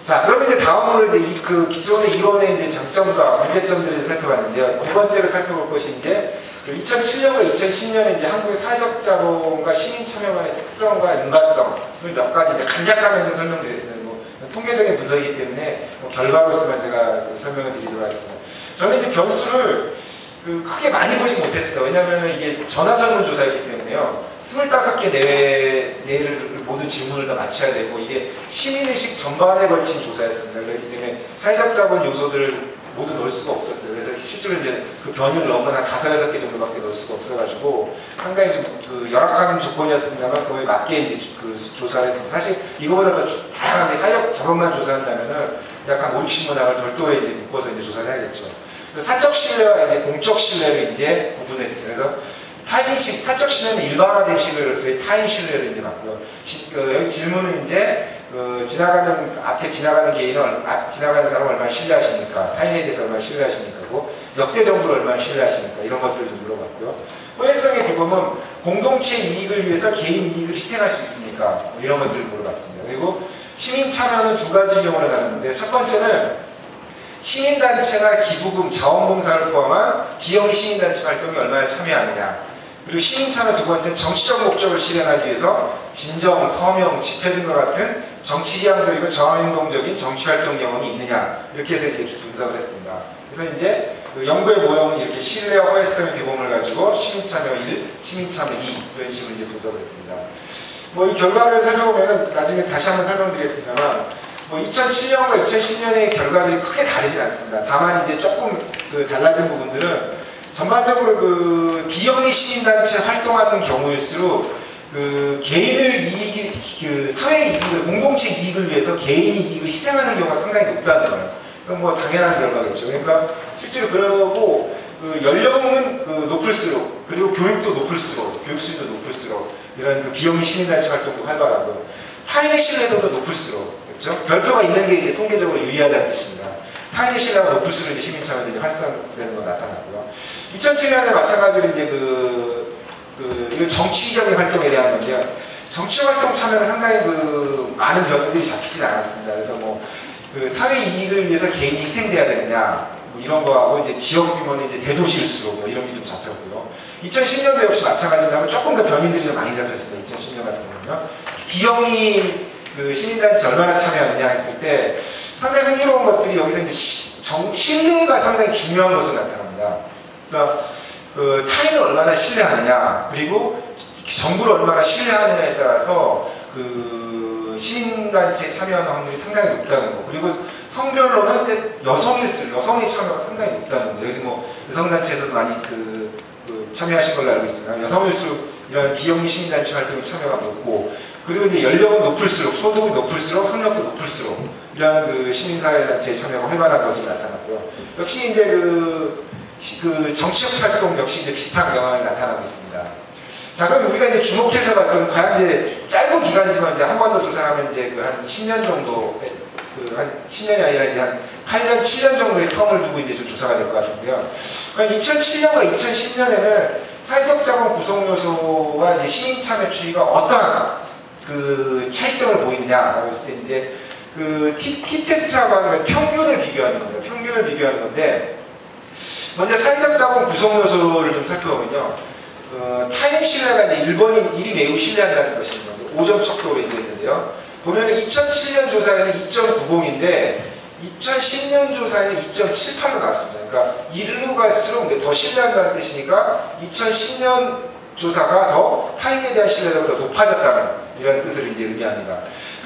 자, 그러면 이제 다음으로 이제 그 기존의 이론의 이제 장점과 문제점들을 살펴봤는데요. 두 번째로 살펴볼 것이 이제 2007년과 2010년에 이제 한국의 사회적 자본과 시민 참여 간의 특성과 인과성을 몇 가지 이제 간략하게 설명드렸습니다. 뭐 통계적인 분석이기 때문에 뭐 결과로서만 제가 설명을 드리도록 하겠습니다. 저는 이제 변수를 크게 많이 보지 못했습니다. 왜냐하면 이게 전화설문 조사이기 때문에요. 25개 내외를 모든 질문을 다 맞춰야 되고 이게 시민의식 전반에 걸친 조사였습니다. 그렇기 때문에 사회적 자본 요소들을 모두 넣을 수가 없었어요. 그래서 실제로 이제 그 변이를 넣으면 한 5, 6개 정도밖에 넣을 수가 없어가지고 상당히 좀 열악한 조건이었습니다만 그거에 맞게 이제 그 조사를 했습니다. 사실 이거보다 더 다양하게 사회적 자본만 조사한다면은 약 한 5, 60문항을 별도에 이제 묶어서 이제 조사를 해야겠죠. 사적 신뢰와 이제 공적 신뢰를 이제 구분했습니다. 그래서 타인식, 사적 신뢰는 일반화된 신뢰로서의 타인 신뢰를 이제 봤고요. 여기 질문은 이제 앞에 지나가는 개인은 지나가는 사람을 얼마나 신뢰하십니까? 타인에 대해서 얼마나 신뢰하십니까? 역대 정부를 얼마나 신뢰하십니까? 이런 것들을 좀 물어봤고요. 호혜성의 규범은 공동체 이익을 위해서 개인 이익을 희생할 수 있습니까? 뭐 이런 것들을 물어봤습니다. 그리고 시민 참여는 두 가지 경우를 나누는데 첫 번째는 시민단체나 기부금, 자원봉사를 포함한 비영 시민단체 활동에 얼마나 참여하느냐. 그리고 시민참여 두 번째는 정치적 목적을 실현하기 위해서 진정, 서명, 집회 등과 같은 정치지향적이고 저항행동적인 정치활동 경험이 있느냐. 이렇게 해서 이렇게 분석을 했습니다. 그래서 이제 그 연구의 모형은 이렇게 신뢰와 허회성의 규범을 가지고 시민참여 1, 시민참여 2 이런 식으로 이제 분석을 했습니다. 뭐 이 결과를 살펴보면 나중에 다시 한번 설명드리겠습니다만 뭐 2007년과 2010년의 결과들이 크게 다르진 않습니다. 다만 이제 조금 달라진 부분들은 전반적으로 그 비영리 시민단체 활동하는 경우일수록 그 개인을 사회 이익을, 공동체 이익을 위해서 개인이 이익을 희생하는 경우가 상당히 높다는 거예요. 그건 뭐 당연한 결과겠죠. 그러니까 실제로 그러고 그 연령은 높을수록 그리고 교육도 높을수록 교육 수준도 높을수록 이런 그 비영리 시민단체 활동도 활발하고 타인의 신뢰도도 높을수록 그렇죠? 별표가 있는 게 이제 통계적으로 유리하다는 뜻입니다. 타인의 신뢰가 높을수록 이제 시민참여들이 활성되는 거 나타났고요. 2007년에 마찬가지로 이제 이거 정치적인 활동에 대한 건데요. 정치 활동 참여는 상당히 많은 변인들이 잡히진 않았습니다. 그래서 사회 이익을 위해서 개인이 희생돼야 되느냐 뭐 이런 거하고 이제 지역 규모는 이제 대도시일수록 뭐 이런 게 좀 잡혔고요. 2010년도 역시 마찬가지로 조금 더 변인들이 좀 많이 잡혔습니다. 2010년 같은 경우는요. 비영리 시민단체 얼마나 참여하느냐 했을 때 상당히 흥미로운 것들이 여기서 이제 신뢰가 상당히 중요한 것으로 나타납니다. 그러니까 타인을 얼마나 신뢰하느냐 그리고 정부를 얼마나 신뢰하느냐에 따라서 시민단체에 참여하는 확률이 상당히 높다는 거. 그리고 성별로는 이제 여성이 참여가 상당히 높다는 거. 여기서 뭐 여성단체에서도 많이 참여하신 걸로 알고 있습니다. 여성일수록 이런 비영리 시민단체 활동에 참여가 높고, 그리고 이제 연령은 높을수록, 소득이 높을수록, 학력도 높을수록 이런 그 시민사회단체에 참여가 활발한 것으로 나타났고요. 역시 이제 그 정치적 활동 역시 이제 비슷한 경향이 나타나고 있습니다. 자, 그럼 우리가 이제 주목해서 볼 건 과연 이제 짧은 기간이지만 이제 한 번 더 조사하면 이제 한 10년 정도, 한 10년이 아니라 이제 한 8년, 7년 정도의 텀을 두고 이제 좀 조사가 될 것 같은데요. 그러니까 2007년과 2010년에는 사회적 자본 구성 요소와 이제 시민 참여 추이가 어떠한 그 차이점을 보이느냐라고 했을 때 이제 그 T-테스트라고 하는 건 평균을 비교하는 겁니다. 평균을 비교하는 건데, 먼저 사회적 자본 구성 요소를 좀 살펴보면요. 타인 신뢰가 이제 1이 매우 신뢰한다는 것입니다. 5점 척도로 이제 있는데요. 보면 2007년 조사에는 2.90인데 2010년 조사에는 2.78로 나왔습니다. 그러니까 1로 갈수록 더 신뢰한다는 뜻이니까 2010년 조사가 더 타인에 대한 신뢰도가 더 높아졌다는 이런 뜻을 이제 의미합니다.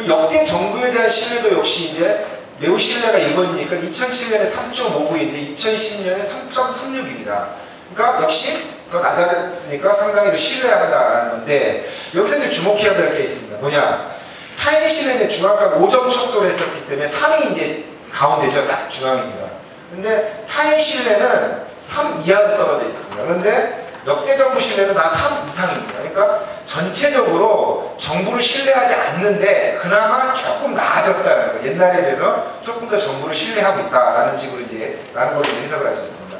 역대 정부에 대한 신뢰도 역시 이제 매우 신뢰가 1번이니까 2007년에 3.59인데 2010년에 3.36입니다. 그러니까 역시 더 낮아졌으니까 상당히 더 신뢰한다라는 건데, 여기서 이제 주목해야 될 게 있습니다. 뭐냐? 타인의 신뢰는 중앙값 5점 척도를 했었기 때문에 3이 이제 가운데죠. 딱 중앙입니다. 근데 타인 신뢰는 3 이하로 떨어져 있습니다. 그런데 역대 정부 신뢰는 다 3 이상입니다. 그러니까 전체적으로 정부를 신뢰하지 않는데 그나마 조금 나아졌다는 거예요. 옛날에 비해서 조금 더 정부를 신뢰하고 있다라는 식으로 이제 라는 걸 해석을 할 수 있습니다.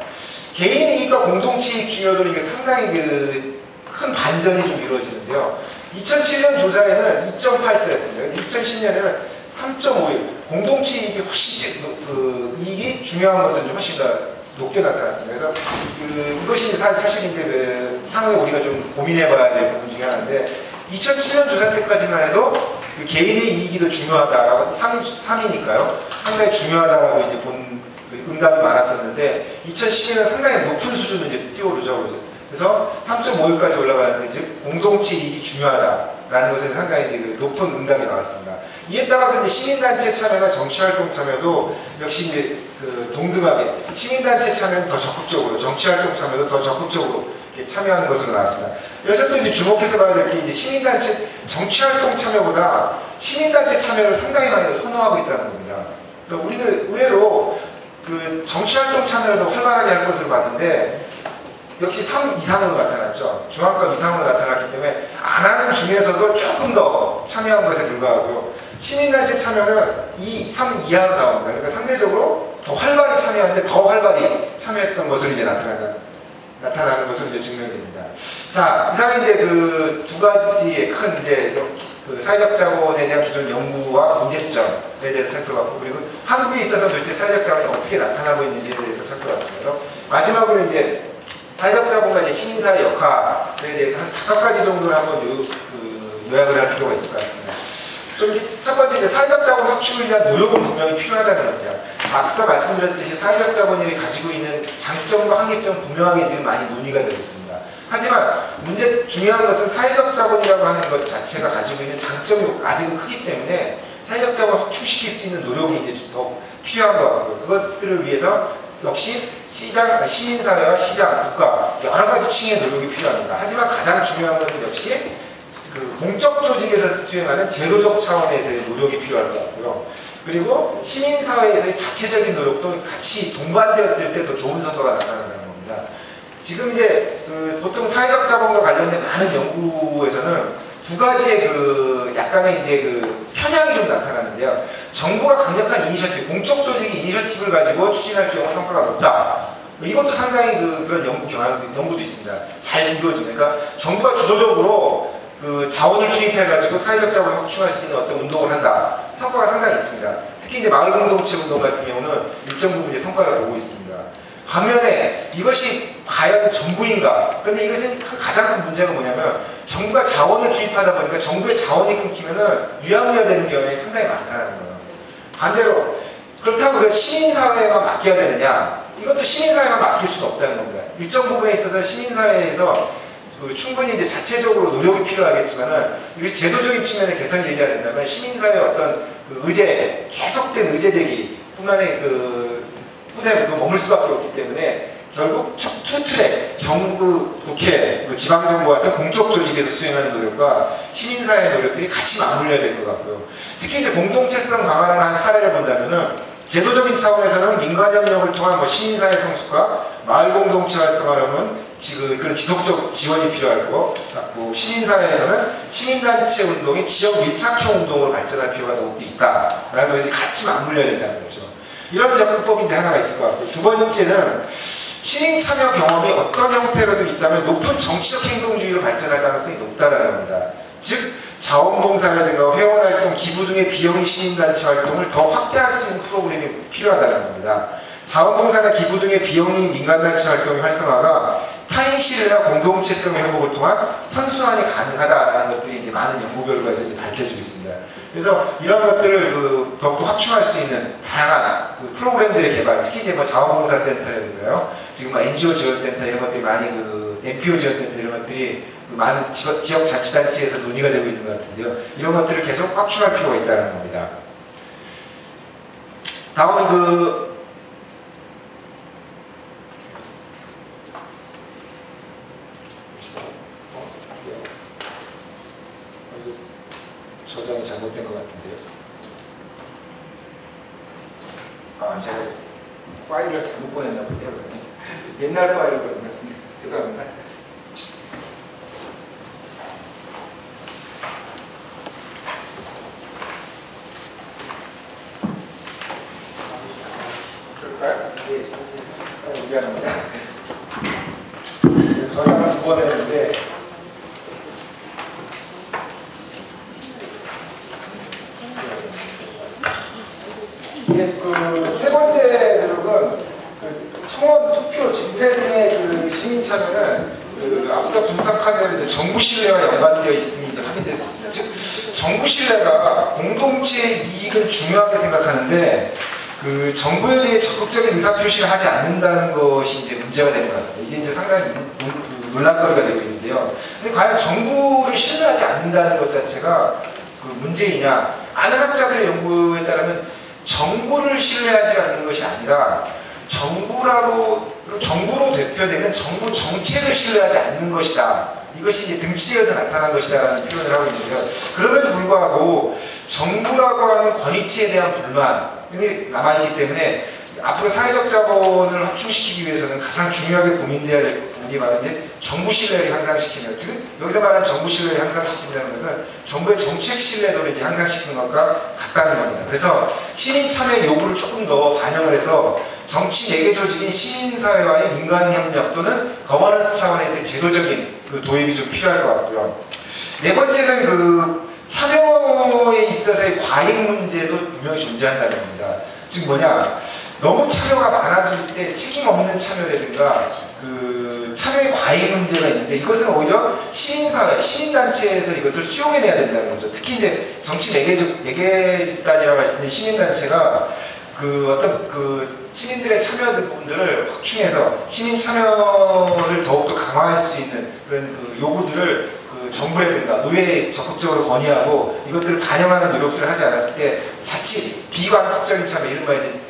개인 이익과 공동체 이익 중요도는 이게 상당히 큰 반전이 좀 이루어지는데요. 2007년 조사에는 2.84였습니다. 2010년에는 3.51. 공동체 이익이 훨씬 이익이 중요한 것은 좀 훨씬 더 높게 나타났습니다. 그래서 이것이 사실 이제 향후에 우리가 좀 고민해봐야 될 부분 중에 하나인데, 2007년 조사 때까지만 해도 개인의 이익이 더 중요하다라고 3위니까요. 상당히 중요하다라고 이제 본 응답이 많았었는데 2010년은 상당히 높은 수준으로 이제 뛰어오르죠. 그래서 3.51까지 올라가는데 이제 공동체 이익이 중요하다라는 것에 상당히 이제 높은 응답이 나왔습니다. 이에 따라서 이제 시민단체 참여나 정치활동 참여도 역시 이제 동등하게 시민단체 참여는 더 적극적으로, 정치활동 참여도 더 적극적으로 이렇게 참여하는 것으로 나왔습니다. 여기서 또 이제 주목해서 봐야 될 게 이제 시민단체 정치활동 참여보다 시민단체 참여를 상당히 많이 선호하고 있다는 겁니다. 그러니까 우리는 의외로 정치활동 참여를 더 활발하게 할 것으로 봤는데 역시 3 이상으로 나타났죠. 중앙값 이상으로 나타났기 때문에 안 하는 중에서도 조금 더 참여한 것에 불과하고요. 시민단체 참여는 3 이하로 나옵니다. 그러니까 상대적으로 더 활발히 참여하는데 더 활발히 참여했던 것으로 이제 나타나는 것으로 이제 증명됩니다. 자, 이상은 이제 두 가지의 큰 이제 사회적 자본에 대한 기존 연구와 문제점에 대해서 살펴봤고, 그리고 한국에 있어서 도대체 사회적 자본이 어떻게 나타나고 있는지에 대해서 살펴봤습니다. 마지막으로 이제 사회적 자본과 이제 시민사회 역할에 대해서 한 5가지 정도를 한번 요약을 할 필요가 있을 것 같습니다. 첫 번째 이제 사회적 자본 확충을 위한 노력은 분명히 필요하다는 겁니다. 앞서 말씀드렸듯이 사회적 자본이 가지고 있는 장점과 한계점 분명하게 지금 많이 논의가 되고 있습니다. 하지만 중요한 것은 사회적 자본이라고 하는 것 자체가 가지고 있는 장점이 아직은 크기 때문에 사회적 자본을 확충시킬 수 있는 노력이 이제 더 필요한 것 같고요. 그것들을 위해서 역시 시민사회와 시장, 국가 여러 가지 층의 노력이 필요합니다. 하지만 가장 중요한 것은 역시 공적 조직에서 수행하는 제도적 차원에서의 노력이 필요할 것 같고요. 그리고 시민사회에서의 자체적인 노력도 같이 동반되었을 때 더 좋은 성과가 나타난다는 겁니다. 지금 이제 보통 사회적 자본과 관련된 많은 연구에서는 2가지의 약간의 이제 편향이 좀 나타나는데요. 정부가 강력한 이니셔티브, 공적 조직이 이니셔티브를 가지고 추진할 경우 성과가 높다. 이것도 상당히 그런 연구도 있습니다. 잘 이루어집니다. 그러니까 정부가 주도적으로 자원을 투입해가지고 사회적 자본을 확충할 수 있는 어떤 운동을 한다. 성과가 상당히 있습니다. 특히 이제 마을 공동체 운동 같은 경우는 일정 부분 이제 성과를 보고 있습니다. 반면에 이것이 과연 전부인가? 근데 이것은 가장 큰 문제가 뭐냐면 정부가 자원을 투입하다 보니까 정부의 자원이 끊기면은 유야무야 되는 경우가 상당히 많다는 거예요. 반대로 그렇다고 시민사회에만 맡겨야 되느냐? 이것도 시민사회만 맡길 수는 없다는 겁니다. 일정 부분에 있어서 시민사회에서 충분히 이제 자체적으로 노력이 필요하겠지만은 이게 제도적인 측면에 개선이 되지 않는다면 시민사회의 어떤 그 의제, 계속된 의제 제기 뿐만에 뿐에 머물 수밖에 없기 때문에 결국 투트랙, 정부, 국회, 지방정부 같은 공적 조직에서 수행하는 노력과 시민사회의 노력들이 같이 맞물려야 될 것 같고요. 특히 이제 공동체성 강화를 한 사례를 본다면은 제도적인 차원에서는 민간협력을 통한 시민사회 성숙과 마을 공동체 활성화라면 지금 그런 지속적 지원이 필요할 것 같고, 시민사회에서는 시민단체 운동이 지역 밀착형 운동으로 발전할 필요가 더욱더 있다라는 것이 같이 맞물려야 된다는 거죠. 이런 접근법이 이제 하나가 있을 것 같고, 두 번째는 시민 참여 경험이 어떤 형태로든 있다면 높은 정치적 행동주의로 발전할 가능성이 높다라는 겁니다. 즉 자원봉사라든가 회원활동, 기부 등의 비용 시민단체 활동을 더 확대할 수 있는 프로그램이 필요하다는 겁니다. 자원봉사나 기부 등의 비용리 민간단체 활동의 활성화가 타인 신뢰나 공동체성 회복을 통한 선순환이 가능하다라는 것들이 이제 많은 연구 결과에서 이제 밝혀지고 있습니다. 그래서 이런 것들을 더욱더 확충할 수 있는 다양한 프로그램들의 개발, 특히 이제 자원봉사센터라든가요, 지금 NGO 지원센터 이런 것들이 많이 NPO 지원센터 이런 것들이 많은 지역자치단체에서 논의가 되고 있는 것 같은데요. 이런 것들을 계속 확충할 필요가 있다는 겁니다. 다음은 저장이 잘못된 것 같은데요. 제가 파일을 잘못 보냈나 본데요. 옛날 파일을 보냈습니다. 죄송합니다. 그럴까요? 네. 미안합니다. 저장을 2번 했는데 세 번째 노력은 청원, 투표, 집회 등의 시민 참여는 앞서 분석한 대로 이제 정부 신뢰와 연관되어 있음이 이제 확인될 수 있습니다. 즉 정부 신뢰가 공동체의 이익을 중요하게 생각하는데 정부에 대해 적극적인 의사표시를 하지 않는다는 것이 이제 문제가 되는 것 같습니다. 이게 이제 상당히 논란거리가 되고 있는데요. 근데 과연 정부를 신뢰하지 않는다는 것 자체가 문제이냐? 아는 학자들의 연구에 따르면 정부를 신뢰하지 않는 것이 아니라 정부로 대표되는 정부 정책을 신뢰하지 않는 것이다. 이것이 이제 등치에서 나타난 것이다라는 표현을 하고 있는데요. 그럼에도 불구하고 정부라고 하는 권위치에 대한 불만이 남아있기 때문에 앞으로 사회적 자본을 확충시키기 위해서는 가장 중요하게 고민돼야 될 부분이 바로 이제 정부 신뢰를 향상시키는, 즉 여기서 말하는 정부 신뢰를 향상시킨다는 것은 정부의 정책 신뢰도를 이제 향상시키는 것과 같다는 겁니다. 그래서 시민 참여 요구를 조금 더 반영을 해서 정치 매개 조직인 시민사회와의 민간협력 또는 거버넌스 차원에서의 제도적인 도입이 좀 필요할 것 같고요. 네 번째는 참여에 있어서의 과잉 문제도 분명히 존재한다는 겁니다. 즉 뭐냐, 너무 참여가 많아질 때 책임 없는 참여라든가 참여의 과잉 문제가 있는데, 이것은 오히려 시민사회, 시민단체에서 이것을 수용해내야 된다는 거죠. 특히 이제 정치 매개 집단이라고 할 수 있는 시민단체가 시민들의 참여 부분들을 확충해서 시민 참여를 더욱더 강화할 수 있는 그런 요구들을 정부라든가 의회에 적극적으로 건의하고 이것들을 반영하는 노력들을 하지 않았을 때 자칫 비관습적인 참여, 이른바 이제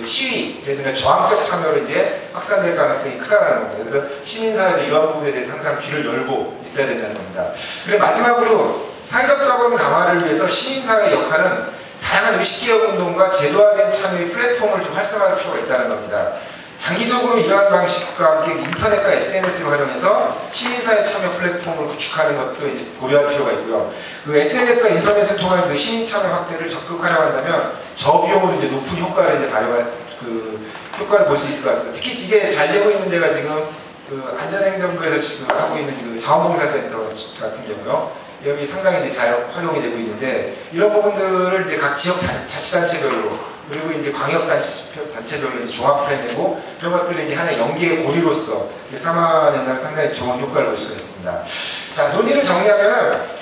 시위라든가 저항적 참여로 이제 확산될 가능성이 크다라는 겁니다. 그래서 시민사회도 이러한 부분에 대해서 항상 귀를 열고 있어야 된다는 겁니다. 그리고 마지막으로 사회적 자본 강화를 위해서 시민사회의 역할은 다양한 의식개혁 운동과 제도화된 참여의 플랫폼을 좀 활성화할 필요가 있다는 겁니다. 장기적으로 이러한 방식과 함께 인터넷과 SNS를 활용해서 시민사회 참여 플랫폼을 구축하는 것도 이제 고려할 필요가 있고요. SNS와 인터넷을 통한 시민 참여 확대를 적극 활용한다면 저비용으로 이제 높은 효과를 이제 발휘할 효과를 볼 수 있을 것 같습니다. 특히 이게 잘 되고 있는 데가 지금 안전행정부에서 지금 하고 있는 자원봉사센터 같은 경우요. 여기 상당히 이제 잘 활용이 되고 있는데, 이런 부분들을 이제 각 지역 자치단체별로 그리고 이제 광역단체별로 이제 종합해내고 이런 것들을 이제 하나의 연계의 고리로서 삼아낸다면 상당히 좋은 효과를 볼 수가 있습니다. 자, 논의를 정리하면은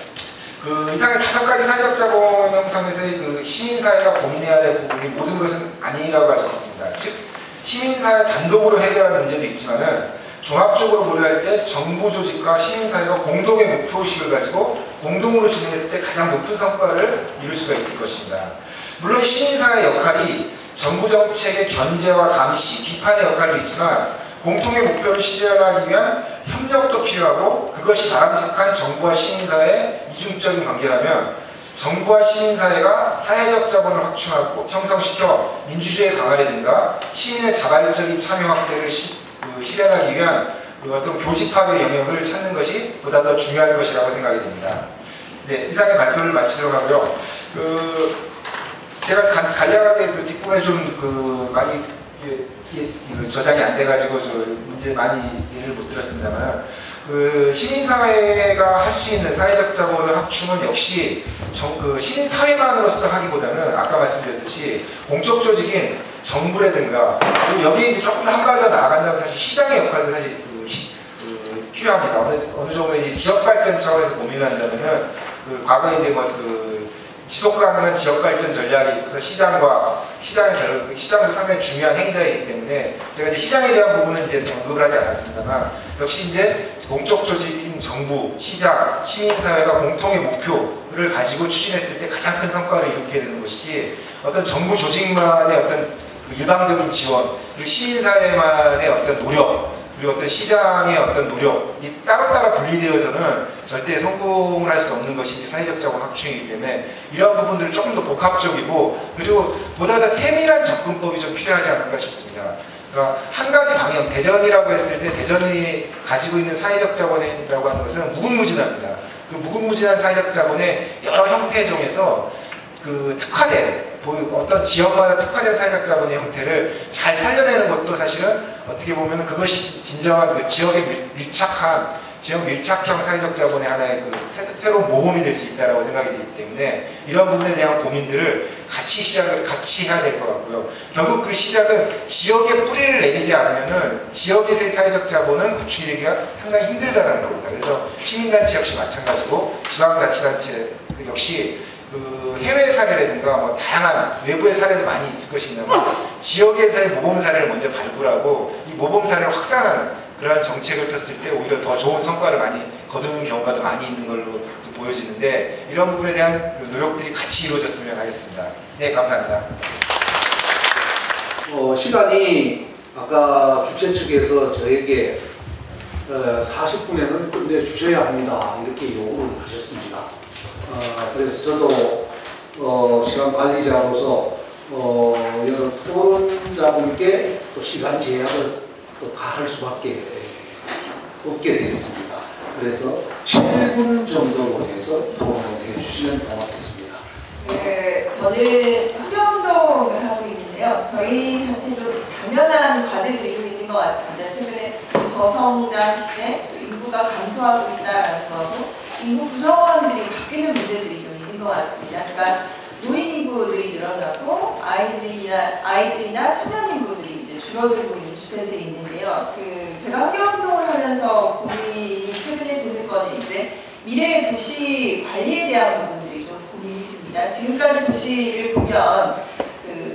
이상의 5가지 사회적 자본 형성에서의 시민사회가 고민해야 될 부분이 모든 것은 아니라고 할 수 있습니다. 즉 시민사회 단독으로 해결할 문제도 있지만은 종합적으로 고려할 때 정부 조직과 시민사회가 공동의 목표의식을 가지고 공동으로 진행했을 때 가장 높은 성과를 이룰 수가 있을 것입니다. 물론 시민사회의 역할이 정부 정책의 견제와 감시, 비판의 역할도 있지만 공통의 목표를 실현하기 위한 협력도 필요하고 그것이 바람직한 정부와 시민사회의 이중적인 관계라면 정부와 시민사회가 사회적 자본을 확충하고 형성시켜 민주주의 강화라든가 시민의 자발적인 참여 확대를 실현하기 위한 어떤 교집합의 영역을 찾는 것이 보다 더 중요할 것이라고 생각이 됩니다. 네, 이상의 발표를 마치도록 하고요. 제가 간략하게 뒷부분에 좀 많이 저장이 안 돼가지고 문제 많이 예를 못 들었습니다만 시민사회가 할 수 있는 사회적 자본의 확충은 역시 시민사회만으로서 하기보다는 아까 말씀드렸듯이 공적 조직인 정부라든가 여기에 이제 조금 더 한 발 더 나아간다면 사실 시장의 역할도 사실 필요합니다. 어느 정도 이제 지역 발전 차원에서 고민한다면은 과거에 이제 지속 가능한 지역 발전 전략에 있어서 시장도 상당히 중요한 행사이기 때문에 제가 이제 시장에 대한 부분은 이제 언급을 하지 않았습니다만 역시 이제 공적 조직인 정부, 시장, 시민사회가 공통의 목표를 가지고 추진했을 때 가장 큰 성과를 이루게 되는 것이지 어떤 정부 조직만의 어떤 일방적인 지원, 그리고 시민사회만의 어떤 노력, 그리고 어떤 시장의 어떤 노력이 따로따로 분리되어서는 절대 성공을 할 수 없는 것이 사회적 자본 확충이기 때문에 이러한 부분들을 조금 더 복합적이고 그리고 보다 더 세밀한 접근법이 좀 필요하지 않을까 싶습니다. 그러니까 한 가지 방향, 대전이라고 했을 때 대전이 가지고 있는 사회적 자본이라고 하는 것은 무궁무진합니다. 그 무궁무진한 사회적 자본의 여러 형태 중에서 특화된 어떤 지역마다 특화된 사회적 자본의 형태를 잘 살려내는 것도 사실은 어떻게 보면 그것이 진정한 지역에 지역 밀착형 사회적 자본의 하나의 새로운 모범이 될 수 있다고 생각이 되기 때문에 이런 부분에 대한 고민들을 같이 해야 될 것 같고요. 결국 그 시작은 지역에 뿌리를 내리지 않으면은 지역에서의 사회적 자본은 구축되기가 상당히 힘들다는 겁니다. 그래서 시민단체 역시 마찬가지고 지방자치단체 역시 해외 사례라든가 다양한 외부의 사례도 많이 있을 것입니다만 지역에서의 모범 사례를 먼저 발굴하고 이 모범 사례를 확산하는 그러한 정책을 폈을 때 오히려 더 좋은 성과를 많이 거두는 경우가 더 많이 있는 걸로 보여지는데 이런 부분에 대한 노력들이 같이 이루어졌으면 하겠습니다. 네, 감사합니다. 시간이 아까 주최 측에서 저에게 40분에는 끝내주셔야 합니다. 이렇게 요구를 하셨습니다. 그래서 저도 시간 관리자로서 여러 토론자분께 또 시간 제약을 또 가할 수밖에 없게 되었습니다. 그래서 7분 정도로 해서 토론을 해주시면 고맙겠습니다. 네, 저는 환경운동을 하고 있는데요. 저희한테도 당연한 과제들이 좀 있는 것 같습니다. 최근에 저성장 시대, 인구가 감소하고 있다라는 거고 인구 구성원들이 바뀌는 문제들이 좀 있는 것 같습니다. 그러니까 노인 인구들이 늘어나고 아이들이나 청년 인구들이 이제 줄어들고 있는 추세들이 있는데요. 제가 환경운동을 하면서 고민이 최근에 드는 거는 이제 미래 도시 관리에 대한 부분들이 좀 고민이 듭니다. 지금까지 도시를 보면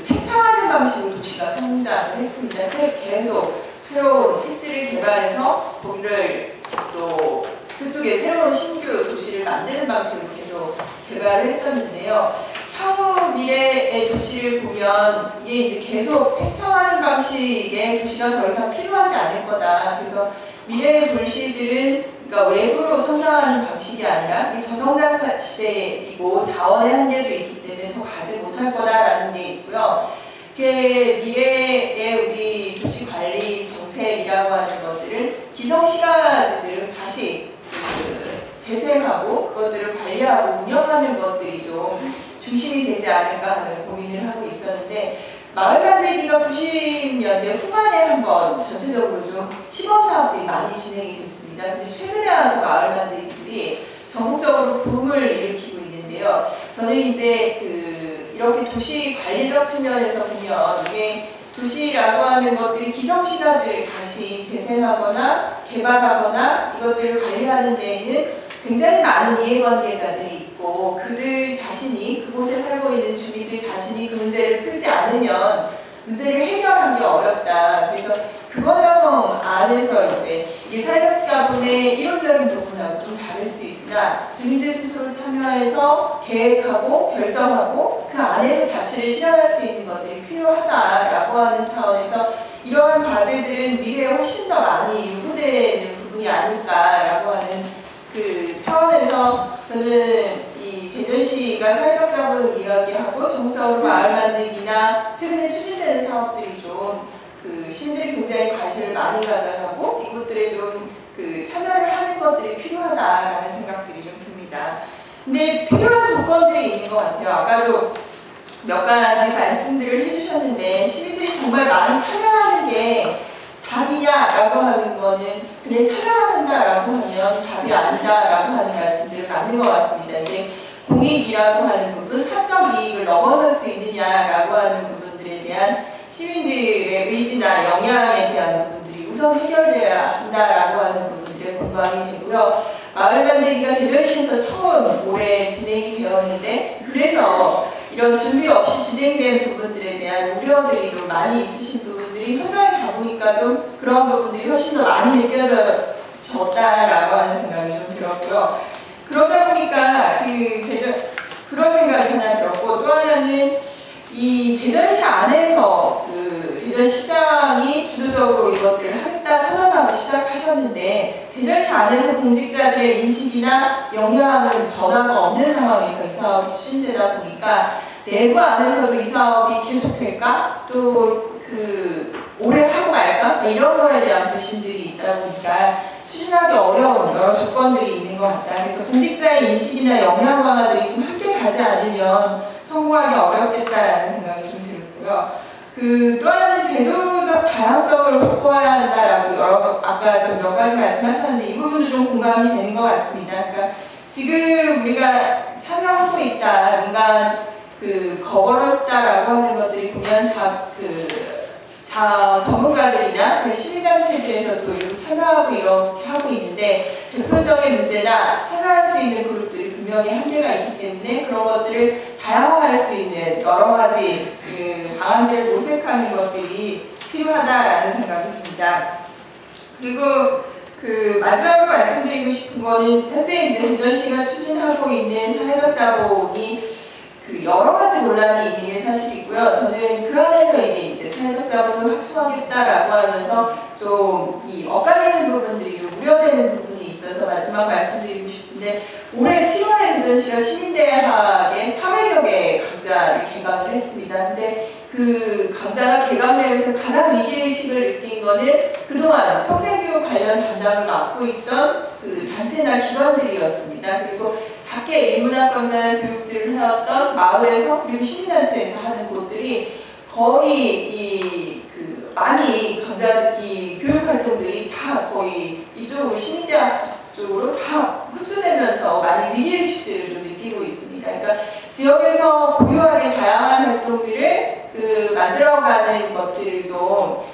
폐차하는 방식으로 도시가 성장을 했습니다. 계속 새로운 폐지를 개발해서 거기를 또 그쪽에 새로운 신규 도시를 만드는 방식으로 계속 개발을 했었는데요. 향후 미래의 도시를 보면 이게 이제 계속 폐차하는 방식의 도시가 더 이상 필요하지 않을 거다. 그래서 미래의 도시들은 그러니까 외부로 성장하는 방식이 아니라 저성장 시대이고 자원의 한계도 있기 때문에 더 가지 못할 거다라는 게 있고요. 미래의 우리 도시 관리 정책이라고 하는 것들을 기성시가지들은 다시 재생하고 그것들을 관리하고 운영하는 것들이 좀 중심이 되지 않을까 하는 고민을 하고 있었는데 마을 만들기가 90년대 후반에 한번 전체적으로 좀 시범사업들이 많이 진행이 됐습니다. 근데 최근에 와서 마을 만들기들이 전국적으로 붐을 일으키고 있는데요. 저는 이제 이렇게 도시 관리적 측면에서 보면 이게 도시라고 하는 것들이 기성시가지를 다시 재생하거나 개발하거나 이것들을 관리하는 데에는 굉장히 많은 이해관계자들이 있고 그들 자신이 그곳에 살고 있는 주민들 자신이 그 문제를 풀지 않으면 문제를 해결하기 어렵다. 그래서 그 과정 안에서 이제 이게 사회적 자본의 이론적인 부분하고 좀 다를 수 있으나 주민들 스스로 참여해서 계획하고 결정하고 그 안에서 자치를 실현할 수 있는 것들이 필요하다라고 하는 차원에서 이러한 과제들은 미래에 훨씬 더 많이 요구되는 부분이 아닐까라고 하는 그 차원에서 저는 이 대전시가 사회적 자본을 이야기하고 전국적으로 마을 만들기나 최근에 추진되는 사업들이 좀 그 시민들이 굉장히 관심을 많이 가져야 하고 이것들에 좀 그 참여를 하는 것들이 필요하다라는 생각들이 좀 듭니다. 근데 필요한 조건들이 있는 것 같아요. 아까도 몇 가지 말씀들을 해주셨는데 시민들이 정말 많이 참여하는 게 답이냐라고 하는 거는 그냥 참여한다라고 하면 답이 아니다라고 하는 말씀들을 맞는 것 같습니다. 이게 공익이라고 하는 부분, 사적 이익을 넘어설 수 있느냐라고 하는 부분들에 대한 시민들의 의지나 영향에 대한 부분들이 우선 해결돼야 한다라고 하는 부분들에 공감이 되고요. 마을 만들기가 대전시에서 처음 올해 진행이 되었는데 그래서 이런 준비 없이 진행된 부분들에 대한 우려들이 좀 많이 있으신 부분들이 현장에 가보니까 좀 그런 부분들이 훨씬 더 많이 느껴졌다라고 하는 생각이 좀 들었고요. 그러다 보니까 그런 생각이 하나 들었고 또 하나는 이 대전시 안에서 그 대전시장이 주도적으로 이것들을 하겠다 선언하고 시작하셨는데 대전시 안에서 공직자들의 인식이나 영향은 변화가 없는 상황에서 이 사업이 추진되다 보니까 내부 안에서도 이 사업이 계속될까? 또 오래 하고 말까? 이런 거에 대한 불신들이 있다 보니까 추진하기 어려운 여러 조건들이 있는 것 같다. 그래서 공직자의 인식이나 영향 변화들이 좀 함께 가지 않으면 성공하기 어렵겠다라는 생각이 좀 들고요. 또 하나는 제도적 다양성을 확보해야 한다라고 아까 좀 몇 가지 말씀하셨는데 이 부분도 좀 공감이 되는 것 같습니다. 그러니까 지금 우리가 참여하고 있다, 민간 거버넌스다라고 하는 것들이 보면 전문가들이나 저희 시민단체들에서도 이렇게 참여하고 이렇게 하고 있는데 대표적인 문제나 참여할 수 있는 그룹들이 분명히 한계가 있기 때문에 그런 것들을 다양화할 수 있는 여러 가지 방안들을 모색하는 것들이 필요하다라는 생각이 듭니다. 그리고 마지막으로 말씀드리고 싶은 거는 현재 이제 대전시가 추진하고 있는 사회적 자본이 여러 가지 논란이 있는 게 사실이고요. 저는 그 안에서 이제 사회적 자본을 확충하겠다라고 하면서 좀 이 엇갈리는 부분들이 우려되는 부분이 있어서 마지막 말씀드리고 싶은데 올해 7월에 대전시가 시민대학의 400여 개의 강좌를 개강을 했습니다. 근데 그 강좌가 개강되면서 가장 위기의식을 느낀 거는 그동안 평생교육 관련 담당을 맡고 있던 단체나 기관들이었습니다. 그리고 작게 인문학 강좌나 교육들을 해왔던 마을에서 그리고 시민단체에서 하는 곳들이 거의 많이 교육 활동들이 다 거의 이쪽으로 시민대학 쪽으로 다 흡수되면서 많이 위기의식들을 좀 느끼고 있습니다. 그러니까 지역에서 고유하게 다양한 활동들을 만들어가는 것들을 좀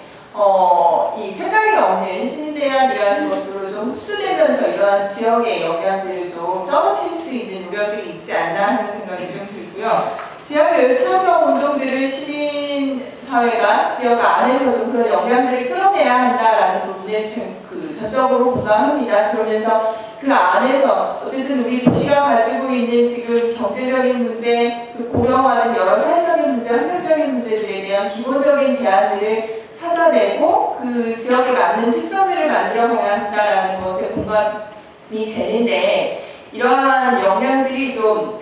이 생각이 없는 시민대학이라는 것들로 좀 흡수되면서 이러한 지역의 영향들을 좀 떨어뜨릴 수 있는 우려들이 있지 않나 하는 생각이 좀 들고요. 지역 참여 운동들을 시민사회가 지역 안에서 좀 그런 영향들을 끌어내야 한다라는 부분에 지금 전적으로 공감합니다. 그러면서 그 안에서 어쨌든 우리 도시가 가지고 있는 지금 경제적인 문제, 고령화는 여러 사회적인 문제, 환경적인 문제들에 대한 기본적인 대안들을 찾아내고 그 지역에 맞는 특성들을 만들어 가야 한다라는 것에 공감이 되는데 이러한 영향들이 좀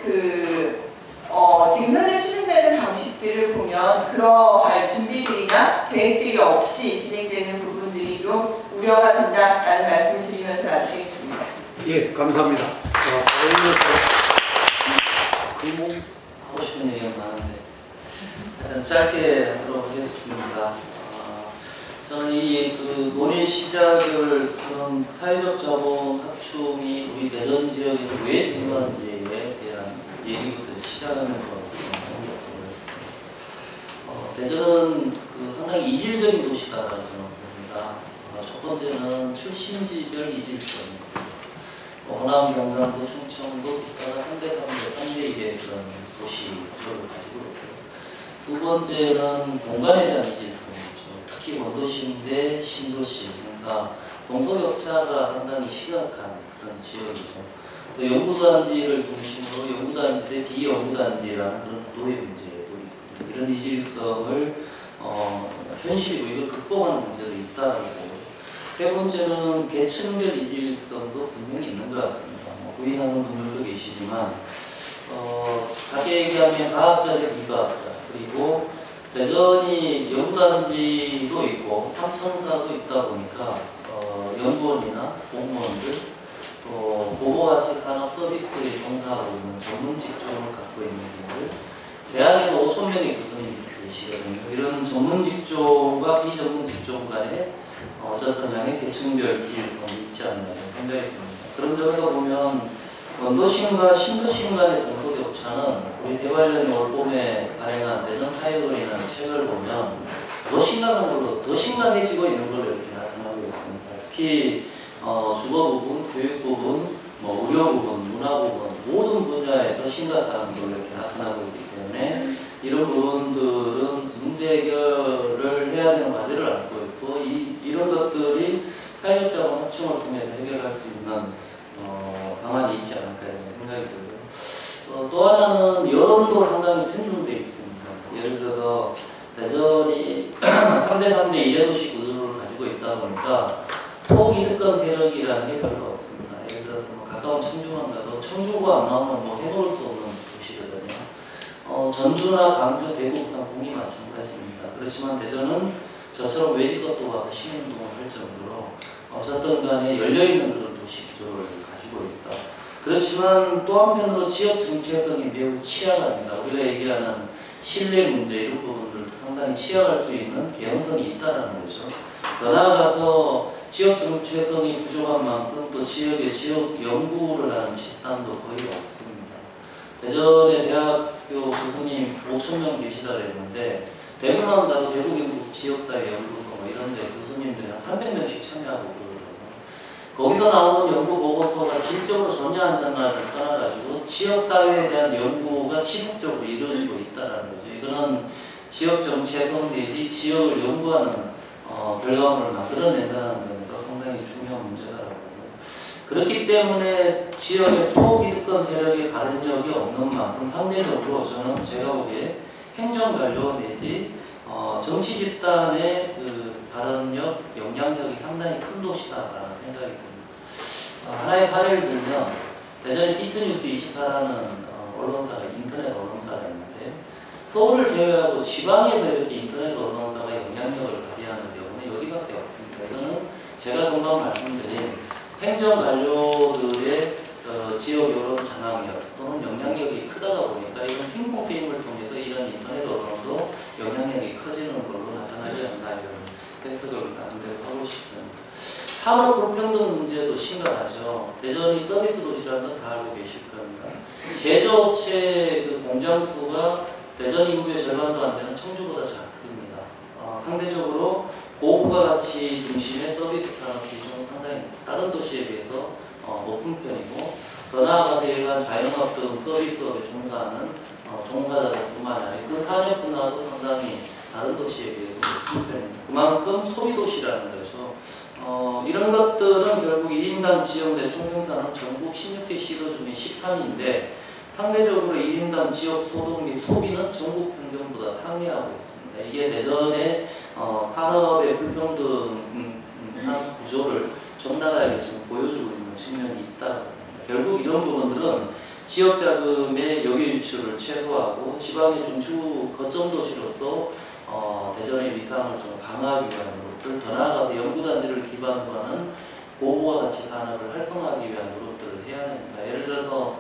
지금 현재 추진되는 방식들을 보면 그러할 준비들이나 계획들이 없이 진행되는 부분들이 좀 우려가 된다라는 말씀을 드리면서 마치겠습니다. 예, 감사합니다. 하고 싶은 얘기가 많은데 일단 짧게 하도록 하겠습니다. 저는 이 논의 시작을 그런 사회적 자본 합충이 우리 대전 지역에서 왜 중요한지에 대한 얘기부터 시작하는 것 같아요. 대전은 상당히 이질적인 도시다라고 생각합니다. 첫 번째는 출신지별 이질적. 호남, 경상도, 충청도, 따라 한대 그런 도시 구조를 가지고 있고요. 두 번째는 공간에 대한 이질적. 특히 원도시인데 신도시, 보니까 동서격차가 상당히 심각한 그런 지역이죠. 또 연구단지를 중심으로 연구단지 대 비연구단지라는 그런 구도의 문제도 있습니다. 이런 이질성을 현실이고 이걸 극복하는 문제도 있다고 보고, 세 번째는 계층별 이질성도 분명히 있는 것 같습니다. 부인하는 분들도 계시지만 작게 얘기하면 가학자 대 비과학자, 그리고 대전이 연구단지도 있고 삼천사도 있다 보니까 연구원이나 공무원들, 또 보고가치 산업 서비스에 종사하고 있는 전문 직종을 갖고 있는 분들, 대학에는 5,000명의 교수님들이 계시거든요. 이런 전문 직종과 비전문 직종 간에 어쨌든 양의 계층별 기질성이 있지 않나 생각이 듭니다. 그런 점에서 보면 원도심과 신도심 간의 동서격차는 우리 대관련이 올 봄에 발행한 대전 사회론이라는 책을 보면 더 심각한 걸로 더 심각해지고 있는 걸로 이렇게 나타나고 있습니다. 특히 주거 부분, 교육 부분, 의료 부분, 문화 부분 모든 분야에 더 심각한 걸로 이렇게 나타나고 있기 때문에 이런 부분들은 문제 해결을 해야 되는 과제를 안고 있고 이런 것들이 사회적자본 합충을 통해서 해결할 수 있는 방안이 있지 않을까 생각이 들고요. 또 하나는 여론도 상당히 편중되어 있습니다. 예를 들어서 대전이 3대 3대 1대도시 구조를 가지고 있다 보니까 토기득권 세력이라는 게 별로 없습니다. 예를 들어서 가까운 청주만 가도 청주가 안 나오면 해볼 수 없는 도시거든요. 전주나 강주, 대구, 부산, 공이 마찬가지입니다. 그렇지만 대전은 저처럼 외지것도 와서 시민운동을 할 정도로 어쨌든 간에 열려있는 그런 도시 구조를 가지고 있다. 그렇지만 또 한편으로 지역 정체성이 매우 취약합니다. 우리가 얘기하는 신뢰 문제 이런 부분들도 상당히 취약할 수 있는 개연성이 있다는 거죠. 더 나아가서 지역 정체성이 부족한 만큼 또 지역 연구를 하는 집단도 거의 없습니다. 대전에 대학교 교수님 5,000명 계시다고 했는데 대구만 가도 대구 경북 지역사회 연구소 이런 데 교수님들이 한 300명씩 참여하고 그러거든요. 거기서 나오는 연구 보고서가 질적으로 전혀 안 된다를 떠나가지고 지역사회에 대한 연구가 지속적으로 이루어지고 있다는 거죠. 이거는 지역 정체성 내지 지역을 연구하는 결과물을 만들어낸다는 점에서 상당히 중요한 문제라고 보고, 그렇기 때문에 지역의 토기득권 세력의 발언력이 없는 만큼 상대적으로 저는 제가 보기에 행정관료 내지 정치 집단의 그 발언력, 영향력이 상당히 큰 도시다라는 생각이 듭니다. 하나의 사례를 들면 대전에 히트뉴스 24라는 언론사가 인터넷 언론사가 있는데 서울을 제외하고 지방에서 이렇게 인터넷 언론사가 영향력을 발휘하는 경우는 여기밖에 없습니다. 이거는 제가 금방 말씀드린 행정관료들의 지역 여론 장악력 또는 영향력이 크다가 보니까 이런 핑퐁 게임을 통해서 이런 인터넷 언론도 영향력이 커지는 걸로 나타나지 않나 이런 해석을 나름대로 하고 싶습니다. 산업 불평등 문제도 심각하죠. 대전이 서비스 도시라는 건 다 알고 계실 겁니다. 제조업체 그 공장 수가 대전 인구의 절반도 안 되는 청주보다 작습니다. 상대적으로 고부가 가치 중심의 서비스 산업 비중은 상당히 다른 도시에 비해서 높은 편이고, 더 나아가서 일반 자영업 등 서비스업에 종사하는 종사자들뿐만 아니라 그 산업 분야도 상당히 다른 도시에 비해서 높은 편입니다. 그만큼 소비도시라는 거죠. 이런 것들은 결국 1인당 지역 내 총생산은 전국 16개 시도 중에 13위인데 상대적으로 1인당 지역 소득 및 소비는 전국 평균보다 상회하고 있습니다. 이게 대전의 산업의 불평등한 구조를 적나라하게 지금 보여주고 있는 측면이 있다. 결국 이런 부분들은 지역 자금의 역외 유출을 최소화하고 지방의 중추 거점 도시로서 대전의 위상을 좀 강화하기 위한 노력들, 더 나아가서 연구단지를 기반으로 하는 고부가 가치 산업을 활성화하기 위한 노력들을 해야 됩니다. 예를 들어서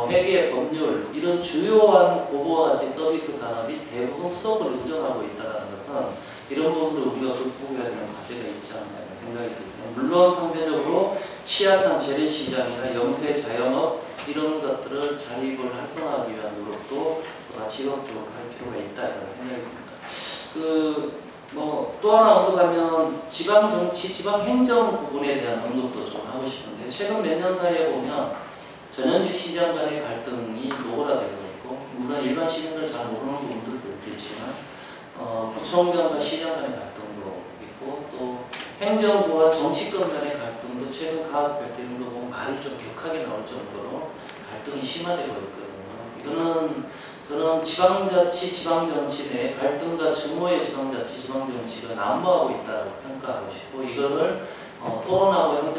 회계, 법률 이런 주요한 고부가 가치 서비스 산업이 대부분 수도권을 의존하고 있다는 것은 이런 부분도 우리가 극복해야 되는 과제가 있지 않나 생각이 듭니다. 물론 상대적으로 취약한 재래시장이나 영세 자영업 이런 것들을 자립을 활성화하기 위한 노력도 지속적으로 할 필요가 있다 이런 생각이 듭니다. 또 하나 언급하면 지방 정치, 지방 행정 부분에 대한 언급도 좀 하고 싶은데 최근 몇 년 사이에 보면 전현직 시장 간의 갈등이 노골화되고 있고, 물론 일반 시민들 잘 모르는 부분들도 있겠지만 구청장과 시장 간의 갈등도 있고 또 행정부와 정치권 간의 갈등도 최근 가학 갈등도 보면 말이 좀 격하게 나올 정도로 갈등이 심화되고 있거든요. 이거는 저는 지방자치, 지방정치 내 갈등과 규모의 지방자치, 지방정치가 난무하고 있다고 평가하고 싶고 이거를 토론하고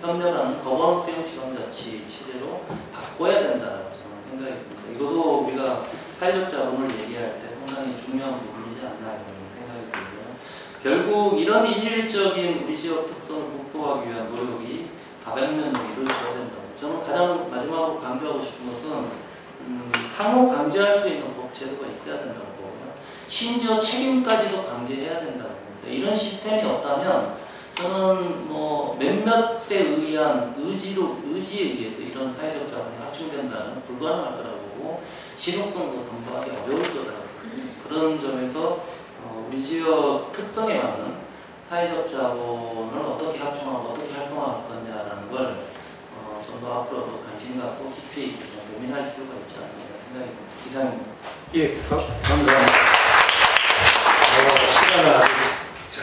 협력하는 거버넌스형 지방자치 체제로 바꿔야 된다고 저는 생각이 듭니다. 이것도 우리가 사회적 자본을 얘기할 때 상당히 중요한 부분이지 않나 이런 생각이 들고요. 결국 이런 이질적인 우리 지역 특성을 극복하기 위한 노력이 다방면으로 이루어져야 된다고. 저는 가장 마지막으로 강조하고 싶은 것은 상호 강제할 수 있는 법제도가 있어야 된다고 보고요. 심지어 책임까지도 강제해야 된다고 봅니다. 이런 시스템이 없다면 저는 뭐 몇몇에 의한 의지에 의해서 이런 사회적 자본이 확충된다는 불가능할 거라고 보고 지속성도 담보하기 어려울 거라고 그런 점에서 우리 지역 특성에 맞는 사회적 자본을 어떻게 합충하고 어떻게 활성화할 거냐라는 걸 좀 더 앞으로도 관심 갖고 깊이 고민할 필요가 있지 않나 생각이 듭니다. 이상입니다. 예, 감사합니다. 시간을 아주 잘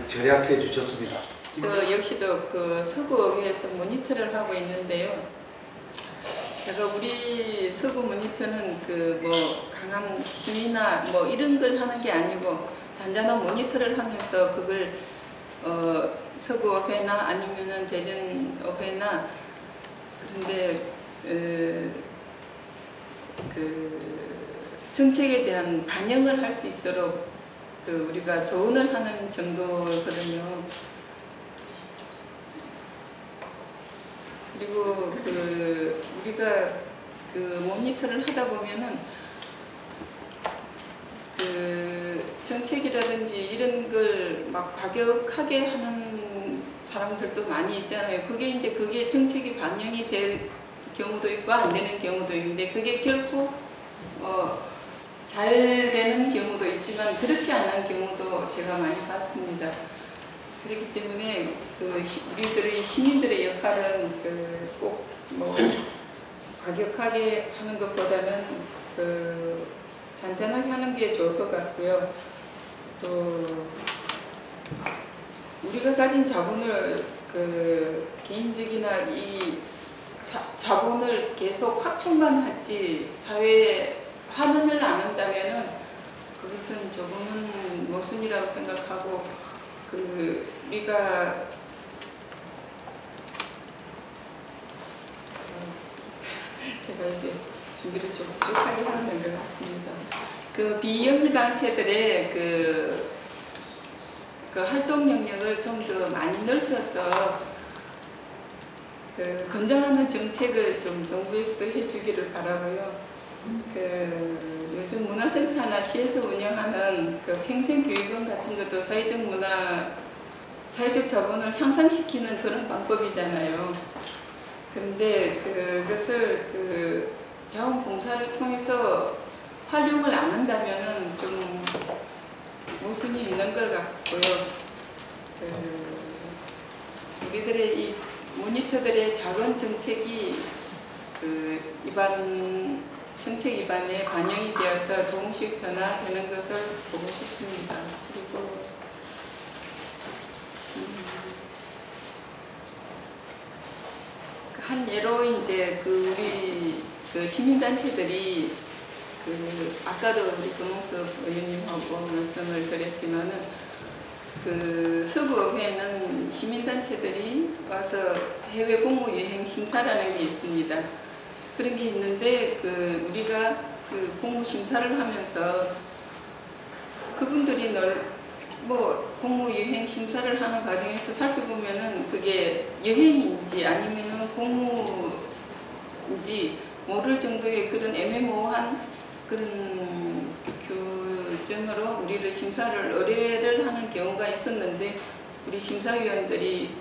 절약해 주셨습니다. 저 역시도 그 서구의회에서 모니터를 하고 있는데요. 제가 우리 서구 모니터는 그 뭐 강한 심의나 뭐 이런 걸 하는 게 아니고 잔잔한 모니터를 하면서 그걸 서구의회나 아니면은 대전의회나 그런데 그 정책에 대한 반영을 할 수 있도록 그 우리가 조언을 하는 정도거든요. 그리고 그 우리가 그 모니터를 하다 보면은 그 정책이라든지 이런 걸 막 과격하게 하는 사람들도 많이 있잖아요. 그게 정책이 반영이 될 경우도 있고 안 되는 경우도 있는데 그게 결코 잘 되는 경우도 있지만 그렇지 않은 경우도 제가 많이 봤습니다. 그렇기 때문에 그 우리들의 시민들의 역할은 그 꼭 뭐 과격하게 하는 것보다는 그 잔잔하게 하는 게 좋을 것 같고요. 또 우리가 가진 자본을 그 개인적이나 이 자본을 계속 확충만 하지 사회에 환원을 안 한다면은 그것은 조금은 모순이라고 생각하고 그 우리가 제가 이제 준비를 좀 부족하게 하는 것 같습니다. 그 비영리단체들의 그 활동 영역을 좀 더 많이 넓혀서 그 건강하는 정책을 좀 정부에서도 해주기를 바라고요. 그 요즘 문화센터나 시에서 운영하는 그 평생교육원 같은 것도 사회적 자본을 향상시키는 그런 방법이잖아요. 그런데 그것을 그 자원봉사를 통해서 활용을 안 한다면은 좀 모순이 있는 것 같고요. 우리들의 이 모니터들의 작은 정책이 그 정책 입안에 반영이 되어서 조금씩 변화되는 것을 보고 싶습니다. 그리고 한 예로 이제 그 우리 그 시민단체들이 그 아까도 우리 금홍수 의원님하고 말씀을 드렸지만은 그 서구의회는 시민단체들이 와서 해외 공무유행 심사라는 게 있습니다. 그런 게 있는데 그 우리가 그 공무 심사를 하면서 그분들이 뭐 공무유행 심사를 하는 과정에서 살펴보면은 그게 여행인지 아니면은 공무인지 모를 정도의 그런 애매모호한 그런 규정으로 우리를 심사를 의뢰를 하는 경우가 있었는데 우리 심사위원들이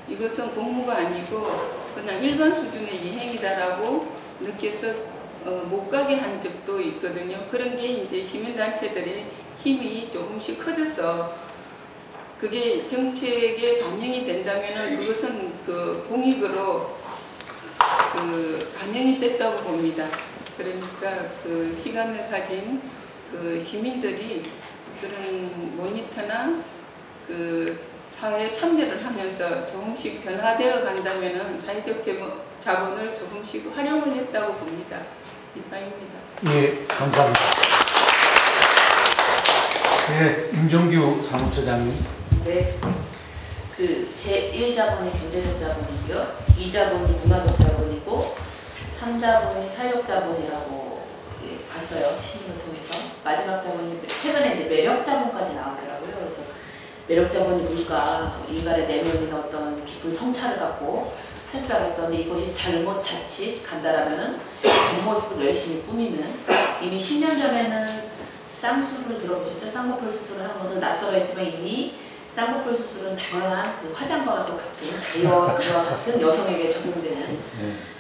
이것은 공무가 아니고 그냥 일반 수준의 여행이다라고 느껴서 못 가게 한 적도 있거든요. 그런 게 이제 시민단체들의 힘이 조금씩 커져서 그게 정책에 반영이 된다면은 그것은 그 공익으로 그 반영이 됐다고 봅니다. 그러니까 그 시간을 가진 그 시민들이 그런 모니터나 그 사회에 참여를 하면서 조금씩 변화되어 간다면은 사회적 자본을 조금씩 활용을 했다고 봅니다. 이상입니다. 예, 감사합니다. 예, 임종규 사무처장님. 네. 그 제1자본이 경제적 자본이고요. 2자본이 문화적 자본이고 3자본이 사회적 자본이라고 봤어요. 신문을 통해서. 마지막 자본이 최근에 이제 매력 자본까지 나오더라고요. 그래서 매력 자본이 뭘까? 인간의 내면이나 어떤 깊은 성찰을 갖고 할 줄 알았더니 이것이 잘못 자칫 간다라면은 겉모습을 열심히 꾸미는, 이미 10년 전에는 쌍수를 들어보셨죠? 쌍꺼풀 수술을 하는 것은 낯설었지만 이미 쌍꺼풀 수술은 당연한 그 화장과 같은 대여와 같은 여성에게 적용되는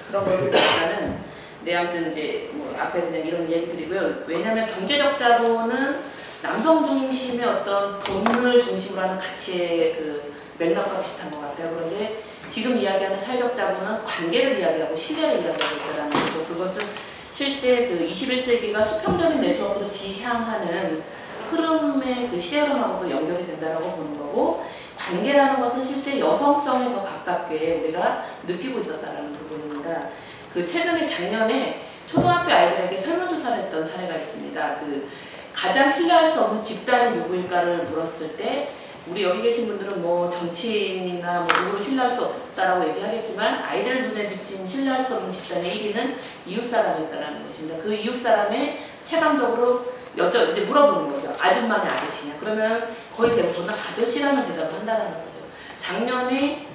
그런 것들보다는, 네, 아무튼 이제 뭐 앞에 그냥 이런 얘기 드리고요. 왜냐하면 경제적 자본은 남성 중심의 어떤 돈을 중심으로 하는 가치의 그 맥락과 비슷한 것 같아요. 그런데 지금 이야기하는 사회적 자본은 관계를 이야기하고 신뢰를 이야기하고 있다는 거죠. 그것은 실제 그 21세기가 수평적인 네트워크로 지향하는 흐름의 그 시대론하고도 연결이 된다고 보는 거고, 관계라는 것은 실제 여성성에 더 가깝게 우리가 느끼고 있었다는 부분입니다. 그 최근에 작년에 초등학교 아이들에게 설문조사를 했던 사례가 있습니다. 그 가장 신뢰할 수 없는 집단이 누구일까를 물었을 때, 우리 여기 계신 분들은 뭐 정치인이나 뭐 누구를 신뢰할 수 없다라고 얘기하겠지만, 아이들 눈에 비친 신뢰할 수 없는 집단의 1위는 이웃사람이었다는 것입니다. 그 이웃사람의 체감적으로 이제 물어보는 거죠. 아줌마냐 아저씨냐. 그러면 거의 대부분 아저씨라는 대답을 한다는 거죠. 작년에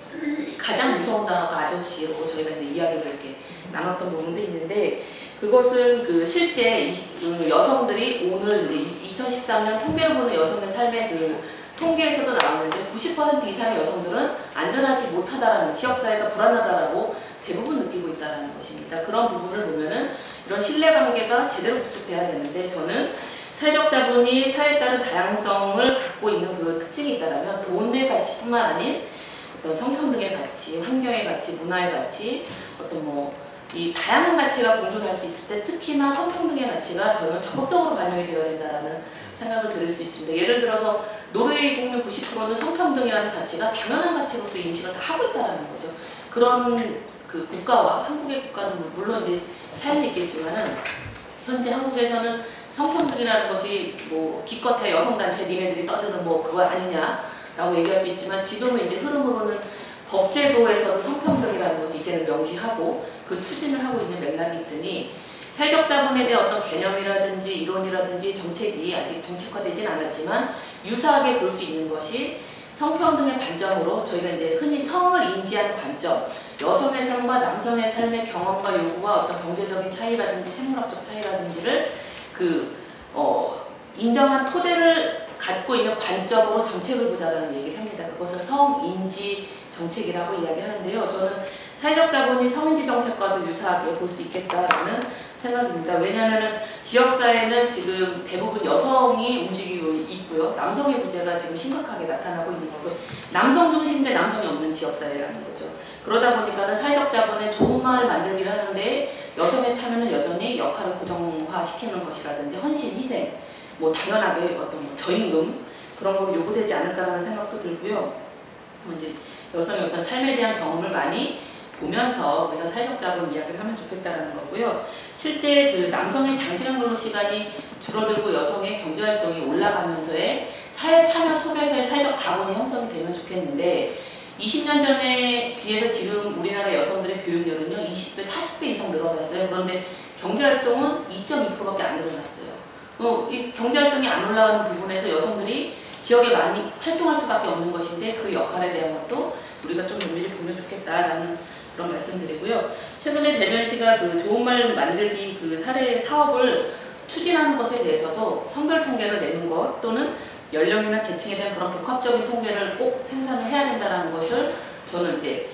가장 무서운 단어가 아저씨로 저희가 이제 이야기를 이렇게 나눴던 부분도 있는데, 그것은 그 실제 여성들이 오늘 2013년 통계를 보는 여성의 삶의 그 통계에서도 나왔는데 90% 이상의 여성들은 안전하지 못하다라는, 지역사회가 불안하다라고 대부분 느끼고 있다는 것입니다. 그런 부분을 보면은 이런 신뢰관계가 제대로 구축돼야 되는데, 저는 사회적 자본이 사회에 따른 다양성을 갖고 있는 그 특징이 있다면 돈의 가치뿐만 아닌 어떤 성평등의 가치, 환경의 가치, 문화의 가치, 어떤 뭐 이 다양한 가치가 공존할 수 있을 때 특히나 성평등의 가치가 저는 적극적으로 반영이 되어야 된다는 생각을 드릴 수 있습니다. 예를 들어서 노르웨이 국민 90%는 성평등이라는 가치가 당연한 가치로서 인식을 다 하고 있다는 거죠. 그런 그 국가와 한국의 국가는 물론 이제 차이는 있겠지만은, 현재 한국에서는 성평등이라는 것이 뭐 기껏해 여성단체 니네들이 떠드는 뭐 그거 아니냐라고 얘기할 수 있지만, 지금은 이제 흐름으로는 법제도에서도 성평등이라는 것이 이제는 명시하고 그 추진을 하고 있는 맥락이 있으니, 사회적 자본에 대한 어떤 개념이라든지 이론이라든지 정책이 아직 정책화되진 않았지만 유사하게 볼 수 있는 것이 성평등의 관점으로, 저희가 이제 흔히 성을 인지하는 관점, 여성의 삶과 남성의 삶의 경험과 요구와 어떤 경제적인 차이라든지 생물학적 차이라든지를 인정한 토대를 갖고 있는 관점으로 정책을 보자라는 얘기를 합니다. 그것을 성인지 정책이라고 이야기하는데요. 저는 사회적 자본이 성인지 정책과도 유사하게 볼 수 있겠다라는 생각입니다. 왜냐하면 지역사회는 지금 대부분 여성이 움직이고 있고요. 남성의 부재가 지금 심각하게 나타나고 있는 거고, 남성 중심대 남성이 없는 지역사회라는 거죠. 그러다 보니까 사회적 자본의 좋은 마을 만들기를 하는데 여성의 참여는 여전히 역할을 고정화시키는 것이라든지 헌신, 희생, 뭐 당연하게 어떤 뭐 저임금 그런 거 요구되지 않을까라는 생각도 들고요. 이제 여성의 어떤 삶에 대한 경험을 많이 보면서 우리가 사회적 자본 이야기를 하면 좋겠다라는 거고요. 실제 그 남성의 장시간 근로 시간이 줄어들고 여성의 경제활동이 올라가면서의 사회 참여 속에서의 사회적 자본이 형성이 되면 좋겠는데, 20년 전에 비해서 지금 우리나라 여성들의 교육열은요 20배, 40배 이상 늘어났어요. 그런데 경제활동은 2.2%밖에 안 늘어났어요. 이 경제활동이 안 올라가는 부분에서 여성들이 지역에 많이 활동할 수밖에 없는 것인데, 그 역할에 대한 것도 우리가 좀 면밀히 보면 좋겠다라는 그런 말씀드리고요. 최근에 대전시가 그 좋은 말 만들기 그 사례 사업을 추진하는 것에 대해서도 성별 통계를 내는 것, 또는 연령이나 계층에 대한 그런 복합적인 통계를 꼭 생산을 해야 된다는 것을 저는 이제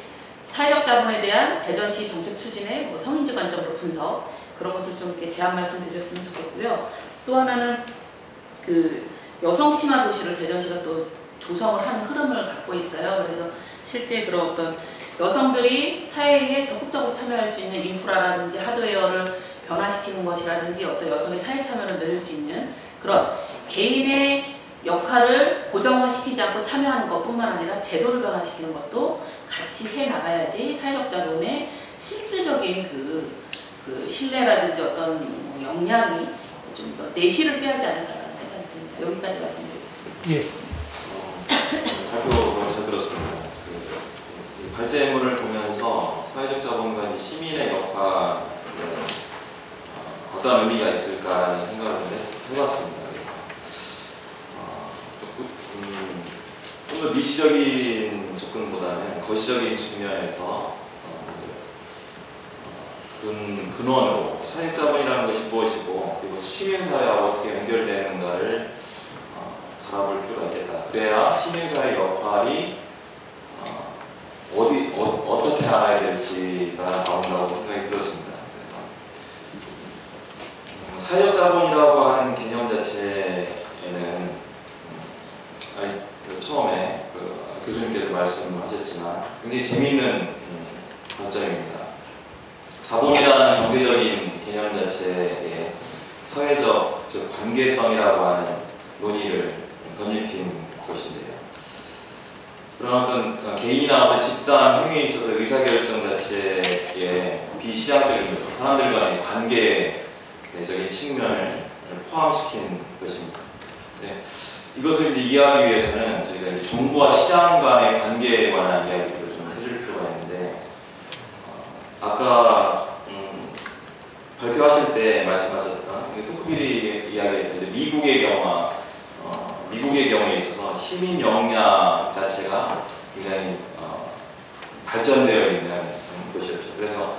사회적 자본에 대한 대전시 정책 추진의 뭐 성인지 관점으로 분석, 그런 것을 좀 이렇게 제안 말씀드렸으면 좋겠고요. 또 하나는 그 여성 친화 도시를 대전시가 또 조성을 하는 흐름을 갖고 있어요. 그래서 실제 그런 어떤 여성들이 사회에 적극적으로 참여할 수 있는 인프라라든지 하드웨어를 변화시키는 것이라든지 어떤 여성의 사회 참여를 늘릴 수 있는 그런 개인의 역할을 고정화시키지 않고 참여하는 것뿐만 아니라 제도를 변화시키는 것도 같이 해 나가야지 사회적 자본의 실질적인 그 신뢰라든지 어떤 역량이 좀 더 내실을 빼야지 않을까라는 생각이 듭니다. 여기까지 말씀드리겠습니다. 예. 발표 잘 들었습니다. 발제물을 보면서 사회적 자본과 시민의 역할은 어떤 의미가 있을까라는 생각을 해봤습니다. 좀 더 미시적인 접근보다는 거시적인 측면에서 근원으로 사회적 자본이라는 것이 무엇이고 그리고 시민사회와 어떻게 연결되는가를 바라볼 필요가 있겠다. 그래야 시민사회의 역할이 어떻게 알아야 될지가 나온다고 생각이 들었습니다. 그래서 사회적 자본이라고 하는 개념 자체에는 처음에 교수님께서 말씀하셨지만 굉장히 재미있는 관점입니다. 자본이라는 경제적인 개념 자체에 사회적, 즉 관계성이라고 하는 논의를 덧입힌 것인데요. 그런 어떤 개인이나 어떤 집단 행위에 있어서 의사결정 자체에 비시장적인 사람들 간의 관계적인 측면을 포함시킨 것입니다. 네. 이것을 이제 이해하기 위해서는 저희가 이제 정부와 시장 간의 관계에 관한 이야기를 좀 해줄 필요가 있는데, 아까 발표하실 때 말씀하셨던 토크빌이 이야기했던 미국의 경우에 있어서 시민 역량 자체가 굉장히 발전되어 있는 것이었죠. 그래서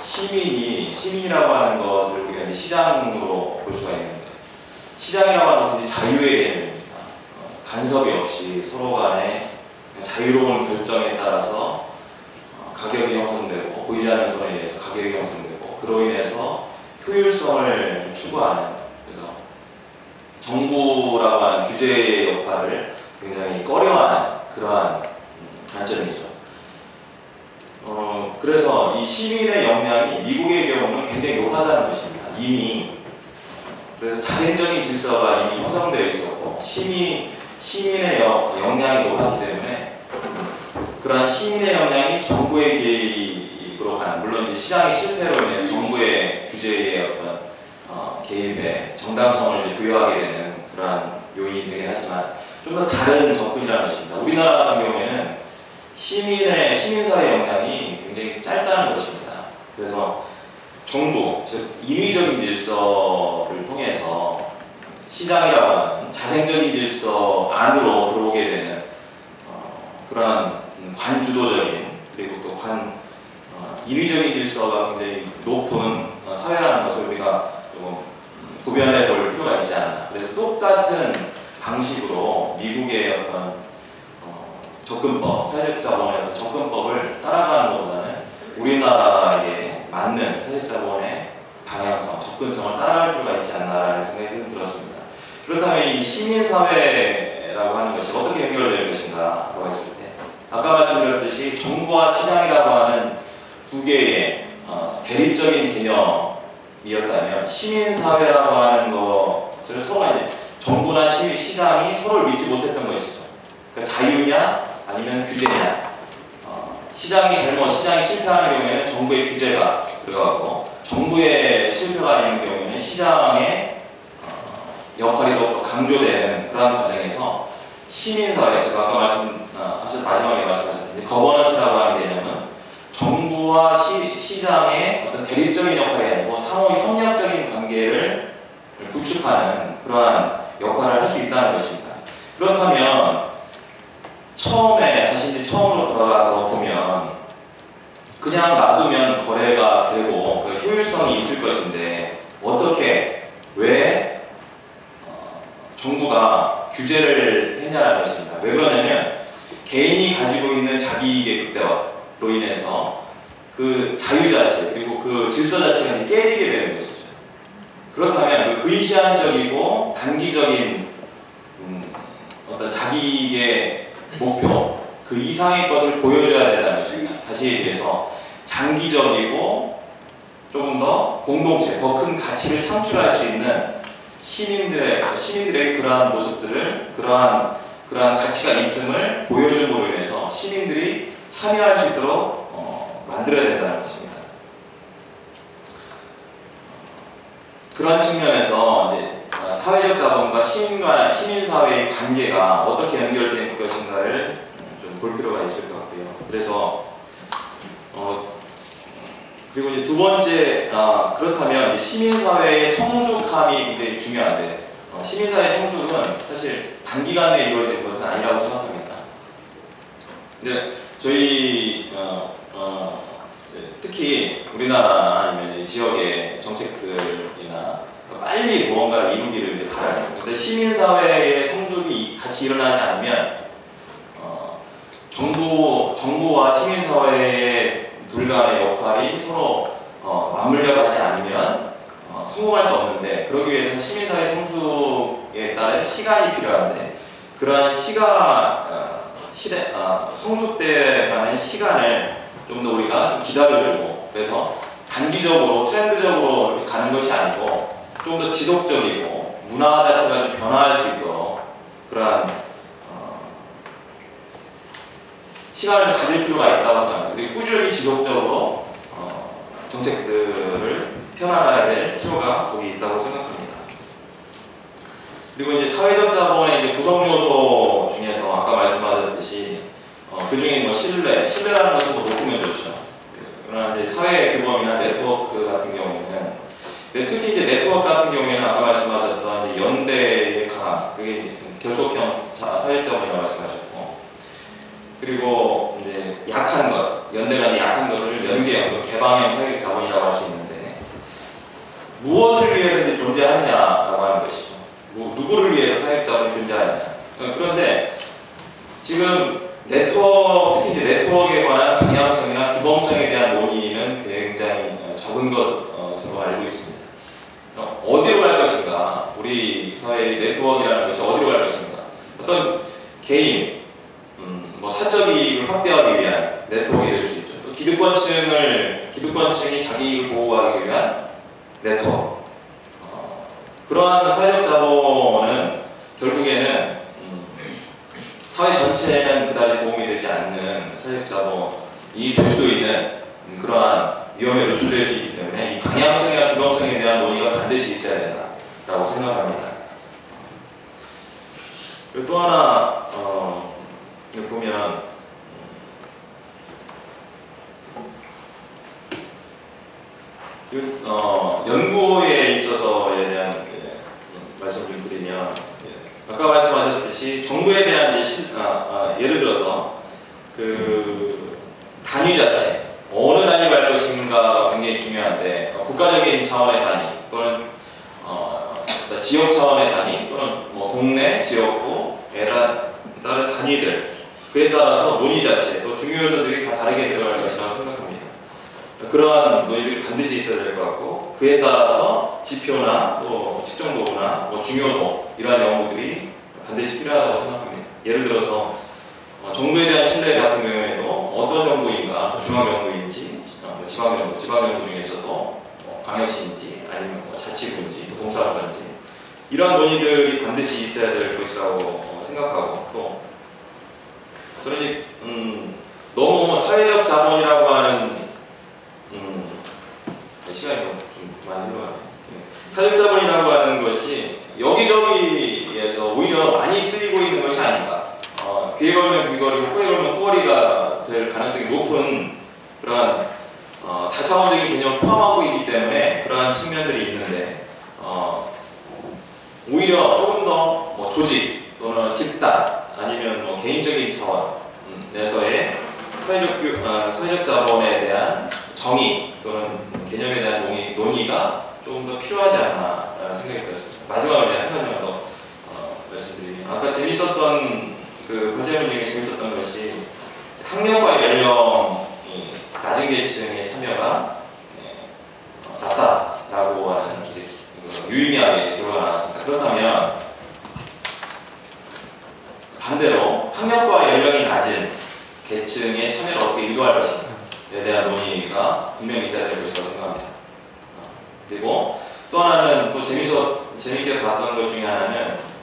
시민이라고 하는 것을 우리가 시장으로 볼 수가 있는데, 시장이라고 하는 것은 자유의 개념입니다. 간섭이 없이 서로 간에 자유로운 결정에 따라서 가격이 형성되고, 보이지 않는 선에 의해서 가격이 형성되고, 그로 인해서 효율성을 추구하는, 그래서 정부라고 하는 규제의 역할을 굉장히 꺼려하는 그러한 관점이죠. 그래서 이 시민의 역량이 미국의 경우는 굉장히 높다는 것입니다. 이미. 그래서 자생적인 질서가 이미 형성되어 있었고, 시민의 역량이 높았기 때문에 그러한 시민의 역량이 정부의 개입으로 가는, 물론 이제 시장의 실패로 인해서 정부의 규제의 어떤 개입에 정당성을 이제 부여하게 되는 그러한 요인이 되긴 하지만 좀 더 다른 접근이라는 것입니다. 우리나라 같은 경우에는 시민사회 역량이 굉장히 짧다는 것입니다. 그래서 정부, 즉 인위적인 질서를 통해서 시장이라고 하는 자생적인 질서 안으로 들어오게 되는 그러한 관주도적인, 그리고 또 인위적인 질서가 굉장히 높은 사회라는 것을 우리가 조금 구별해 볼 필요가 있지 않나. 그래서 똑같은 방식으로 미국의 어떤 접근법, 사회적 자본의 접근법을 따라가는 것보다는 우리나라에 맞는 사회적 자본의 방향성, 접근성을 따라갈 필요가 있지 않나라는 생각이 들었습니다. 그렇다면 이 시민사회라고 하는 것이 어떻게 연결될 것인가라고 했을 때, 아까 말씀드렸듯이 정부와 시장이라고 하는 두 개의 대립적인 개념이었다면, 시민사회라고 하는 것을 서로 이제 정부나 시장이 서로를 믿지 못했던 것이죠. 그러니까 자유냐 아니면 규제냐. 시장이 실패하는 경우에는 정부의 규제가 들어가고, 정부의 실패가 아닌 경우에는 시장의 역할이 더 강조되는 그런 과정에서 시민사회, 제가 아까 마지막에 말씀하셨는데, 거버넌스라고 하는 개념은 정부와 시장의 어떤 대립적인 역할이 아니고 상호 협력적인 관계를 구축하는 그러한 역할을 할 수 있다는 것입니다. 그렇다면 처음으로 돌아가서 보면 그냥 놔두면 거래가 되고 그 효율성이 있을 것인데, 왜 정부가 규제를 했냐는 것입니다. 왜 그러냐면 개인이 가지고 있는 자기이익의 극대화로 인해서 그 자유 자체, 그리고 그 질서 자체가 깨지게 되는 것이죠. 그렇다면 그 근시안적이고 단기적인 어떤 자기의 목표, 그 이상의 것을 보여줘야 된다는 것입니다. 다시 얘기해서 장기적이고 조금 더 공동체, 더 큰 가치를 창출할 수 있는 시민들의 그러한 모습들을 그러한 가치가 있음을 보여줌으로 인해서 시민들이 참여할 수 있도록 만들어야 된다는 것입니다. 그런 측면에서 이제 사회적 자본과 시민사회의 관계가 어떻게 연결된 것인가를 좀 볼 필요가 있을 것 같고요. 그래서 그리고 이제 두 번째, 그렇다면 시민사회의 성숙함이 굉장히 중요한데, 시민사회의 성숙은 사실 단기간에 이루어지는 것은 아니라고 생각합니다. 근데 저희 특히 우리나라나 아니면 지역의 정책들이나 빨리 무언가를 이루기를 이제 바라요. 근데 시민사회의 성숙이 같이 일어나지 않으면 정부와 시민사회의 둘 간의 역할이 서로 맞물려 가지 않으면 성공할 수 없는데, 그러기 위해서 시민사회 성숙에 따른 시간이 필요한데, 그러한 성숙돼 가는 시간을 좀 더 우리가 기다려주고, 그래서 단기적으로 트렌드적으로 이렇게 가는 것이 아니고 좀 더 지속적이고 문화 자체가 좀 변화할 수 있도록 그러한 시간을 가질 필요가 있다고 생각합니다. 그리고 꾸준히 지속적으로 정책들을 펴나가야 될 필요가 거기 있다고 생각합니다. 그리고 이제 사회적 자본의 이제 구성 요소 중에서 아까 말씀하셨듯이 그 중에 신뢰라는 것은 높으면 좋죠. 그러나 이제 사회 규범이나 네트워크 같은 경우에는, 특히 이제 네트워크 같은 경우에는 아까 말씀하셨던 연대의 강화, 그게 결속형 사회적 자본이라고 말씀하셨고, 그리고 이제 약한 것, 연대가 약한 것을 연계형, 개방형 사회적 자본이라고 할 수 있는데, 무엇을 위해서 이제 존재하느냐라고 하는 것이죠. 누구를 위해서 사회적 자본이 존재하느냐. 그런데 지금 특히 이제 네트워크에 관한 방향성이나 규범성에 대한 논의는 굉장히 적은 것으로 알고 있습니다. 어디로 갈 것인가? 우리 사회의 네트워크라는 것이 어디로 갈 것인가? 어떤 개인, 사적 이익을 확대하기 위한 네트워크가 될 수 있죠. 또 기득권층이 자기 이익을 보호하기 위한 네트워크. 그러한 사회적 자본은 결국에는 사회 전체에는 그다지 도움이 되지 않는 사회적 자본이 될 수 있는 그러한 위험에 노출될 수 있기 때문에 이 방향성이나 규범성에 대한 논의가 반드시 있어야 된다라고 생각합니다. 그리고 또 하나 보면 연구에 있어서에 대한 말씀 좀 드리면, 아까 말씀하셨듯이 정부에 대한 예를 들어서 그 단위 자체, 어느 단위로 할 것인가가 굉장히 중요한데, 국가적인 차원의 단위 또는 지역 차원의 단위 또는 동네, 지역구에 따른 단위들, 그에 따라서 논의 자체, 또 중요 요소들이 다 다르게 들어갈 것이라고 생각합니다. 그러한 논의들이 반드시 있어야 될 것 같고, 그에 따라서 지표나 또 측정 도구나 중요도, 이러한 연구들이 반드시 필요하다고 생각합니다. 예를 들어서 정부에 대한 신뢰 같은 경우에도 어떤 정부인가, 중앙정부인지, 지방정부 중에서도 광역시인지 아니면 자치구인지 동사무소인지, 이러한 논의들이 반드시 있어야 될 것이라고 생각하고, 또 저는 이제 너무 사회적 자본이라고 하는 시간이 좀 많이 흘러가네요. 사회적 자본이라고 하는 것이 여기저기에서 오히려 많이 쓰이고 있는 것이 아닌가. 귀에 걸면 귀걸이고 코에 걸면 코걸이가 될 가능성이 높은 그러한 다차원적인 개념을 포함하고 있기 때문에 그러한 측면들이 있는데, 오히려 조금 더 조직 또는 집단 아니면 개인적인 차원에서의 사회적 자본에 대한 정의 또는 개념에 대한 논의가 조금 더 필요하지 않나라는 생각이 들었습니다. 마지막으로 한 가지만 더 말씀드리면, 아까 재밌었던 과제문 중에 재밌었던 것이 학력과 연령이 낮은 계층의 참여가 낮다라고 하는 유의미하게 결과가 나왔습니다. 그렇다면 반대로 학력과 연령이 낮은 계층의 참여를 어떻게 유도할 것인가에 대한 논의가 분명히 있어야 될 것이라고 생각합니다. 그리고 또 하나는 또 재밌게 봤던 것 중에 하나는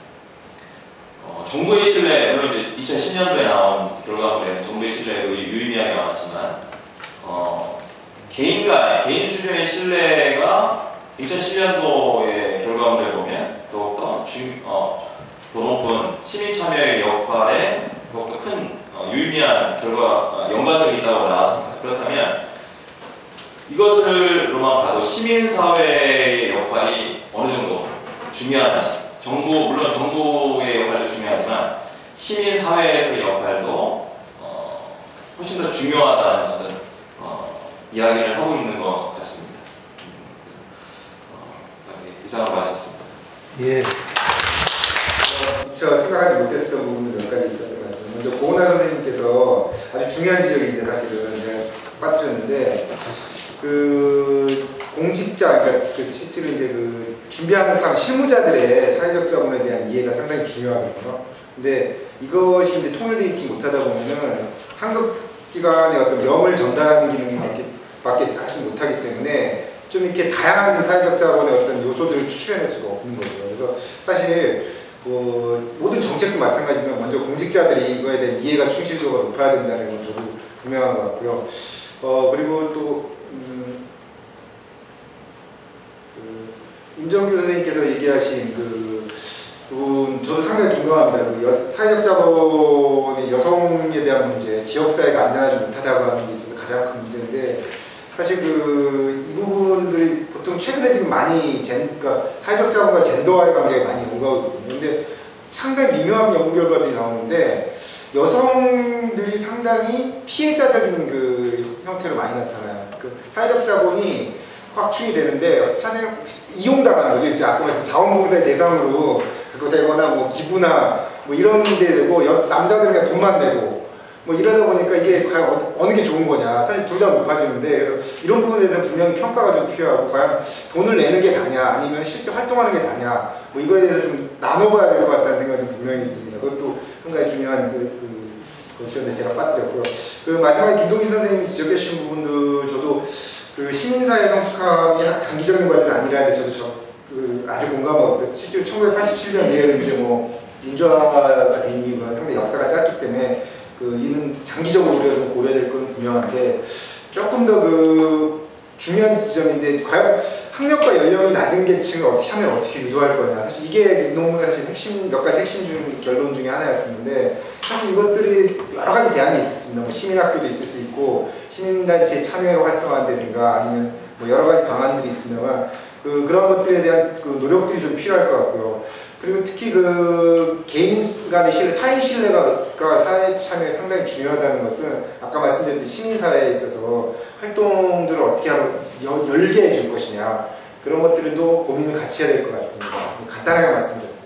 정부의 신뢰, 물론 이제 2010년도에 나온 결과물에 정부의 신뢰가 유의미하게 나왔지만 개인 수준의 신뢰가 2010년도의 결과물에 보면 더욱더 더 높은 시민 참여의 역할에 더욱더 큰 유의미한 연관성이 있다고 나왔습니다. 그렇다면 이것을로만 봐도 시민사회의 역할이 어느 정도 중요한지, 물론 정부의 역할도 중요하지만 시민사회에서의 역할도 훨씬 더 중요하다는 어떤 이야기를 하고 있는 것 같습니다. 이상으로 마쳤습니다. 예. 제가 생각하지 못했던 부분도 몇 가지 있었던 것 같습니다. 먼저 고은하 선생님께서 아주 중요한 지적인데 사실은 제가 빠뜨렸는데 공직자, 그러니까 실제로 이제 준비하는 사람, 실무자들의 사회적 자본에 대한 이해가 상당히 중요하거든요. 근데 이것이 이제 통일되어 있지 못하다 보면은 상급기관의 어떤 명을 전달하는 기능밖에 하지 못하기 때문에 좀 이렇게 다양한 사회적 자본의 어떤 요소들을 추출해낼 수가 없는 거죠. 그래서 사실 모든 정책도 마찬가지지만 먼저 공직자들이 이거에 대한 이해가 충실도가 높아야 된다는 건 저도 분명한 것 같고요. 그리고 또 임정규 선생님께서 얘기하신 저도 상당히 동감합니다. 사회적 자본의 여성에 대한 문제, 지역사회가 안전하지 못하다고 하는 게 있어서 가장 큰 문제인데, 사실 이 부분들이 보통 최근에 지금 많이 그러니까 사회적 자본과 젠더와의 관계가 많이 연구하거든요. 근데 상당히 미묘한 연구 결과들이 나오는데 여성들이 상당히 피해자적인 형태로 많이 나타나요. 사회적 자본이 확충이 되는데 사실 이용당하는 거죠. 이제 아까 말씀 자원봉사의 대상으로 되거나 뭐 기부나 뭐 이런 데 되고 남자들은 그냥 돈만 내고 뭐 이러다 보니까 이게 과연 어느 게 좋은 거냐. 사실 둘 다 높아지는데, 그래서 이런 부분에 대해서 분명히 평가가 좀 필요하고, 과연 돈을 내는 게 다냐 아니면 실제 활동하는 게 다냐, 뭐 이거에 대해서 좀 나눠봐야 될 것 같다는 생각이 좀 분명히 듭니다. 그것도 한 가지 중요한 것이었는데 제가 빠뜨렸고요. 마지막에 김동기 선생님이 지적해 주신 부분도 저도 시민사회 성숙함이 단기적인 과제는 아니라는데 저도 아주 공감하고, 실제로 1987년 이후에 이제 민주화가 된 이유가 상당히 역사가 짧기 때문에 이는 장기적으로 우리가 좀 고려될 건 분명한데, 조금 더 중요한 지점인데, 과연 학력과 연령이 낮은 계층을 참여를 어떻게 유도할 거냐. 사실 이게 이 논문의 사실 몇 가지 핵심 결론 중에 하나였었는데, 사실 이것들이 여러 가지 대안이 있었습니다. 시민학교도 있을 수 있고, 시민단체 참여로 활성화한다든가, 아니면 여러 가지 방안들이 있습니다만, 그런 것들에 대한 노력들이 좀 필요할 것 같고요. 그리고 특히 개인 간의 신뢰, 타인 신뢰가 사회 참여에 상당히 중요하다는 것은 아까 말씀드렸듯이 시민사회에 있어서 활동들을 어떻게 하면 열게 해줄 것이냐, 그런 것들도 고민을 같이 해야 될 것 같습니다. 간단하게 말씀드렸습니다.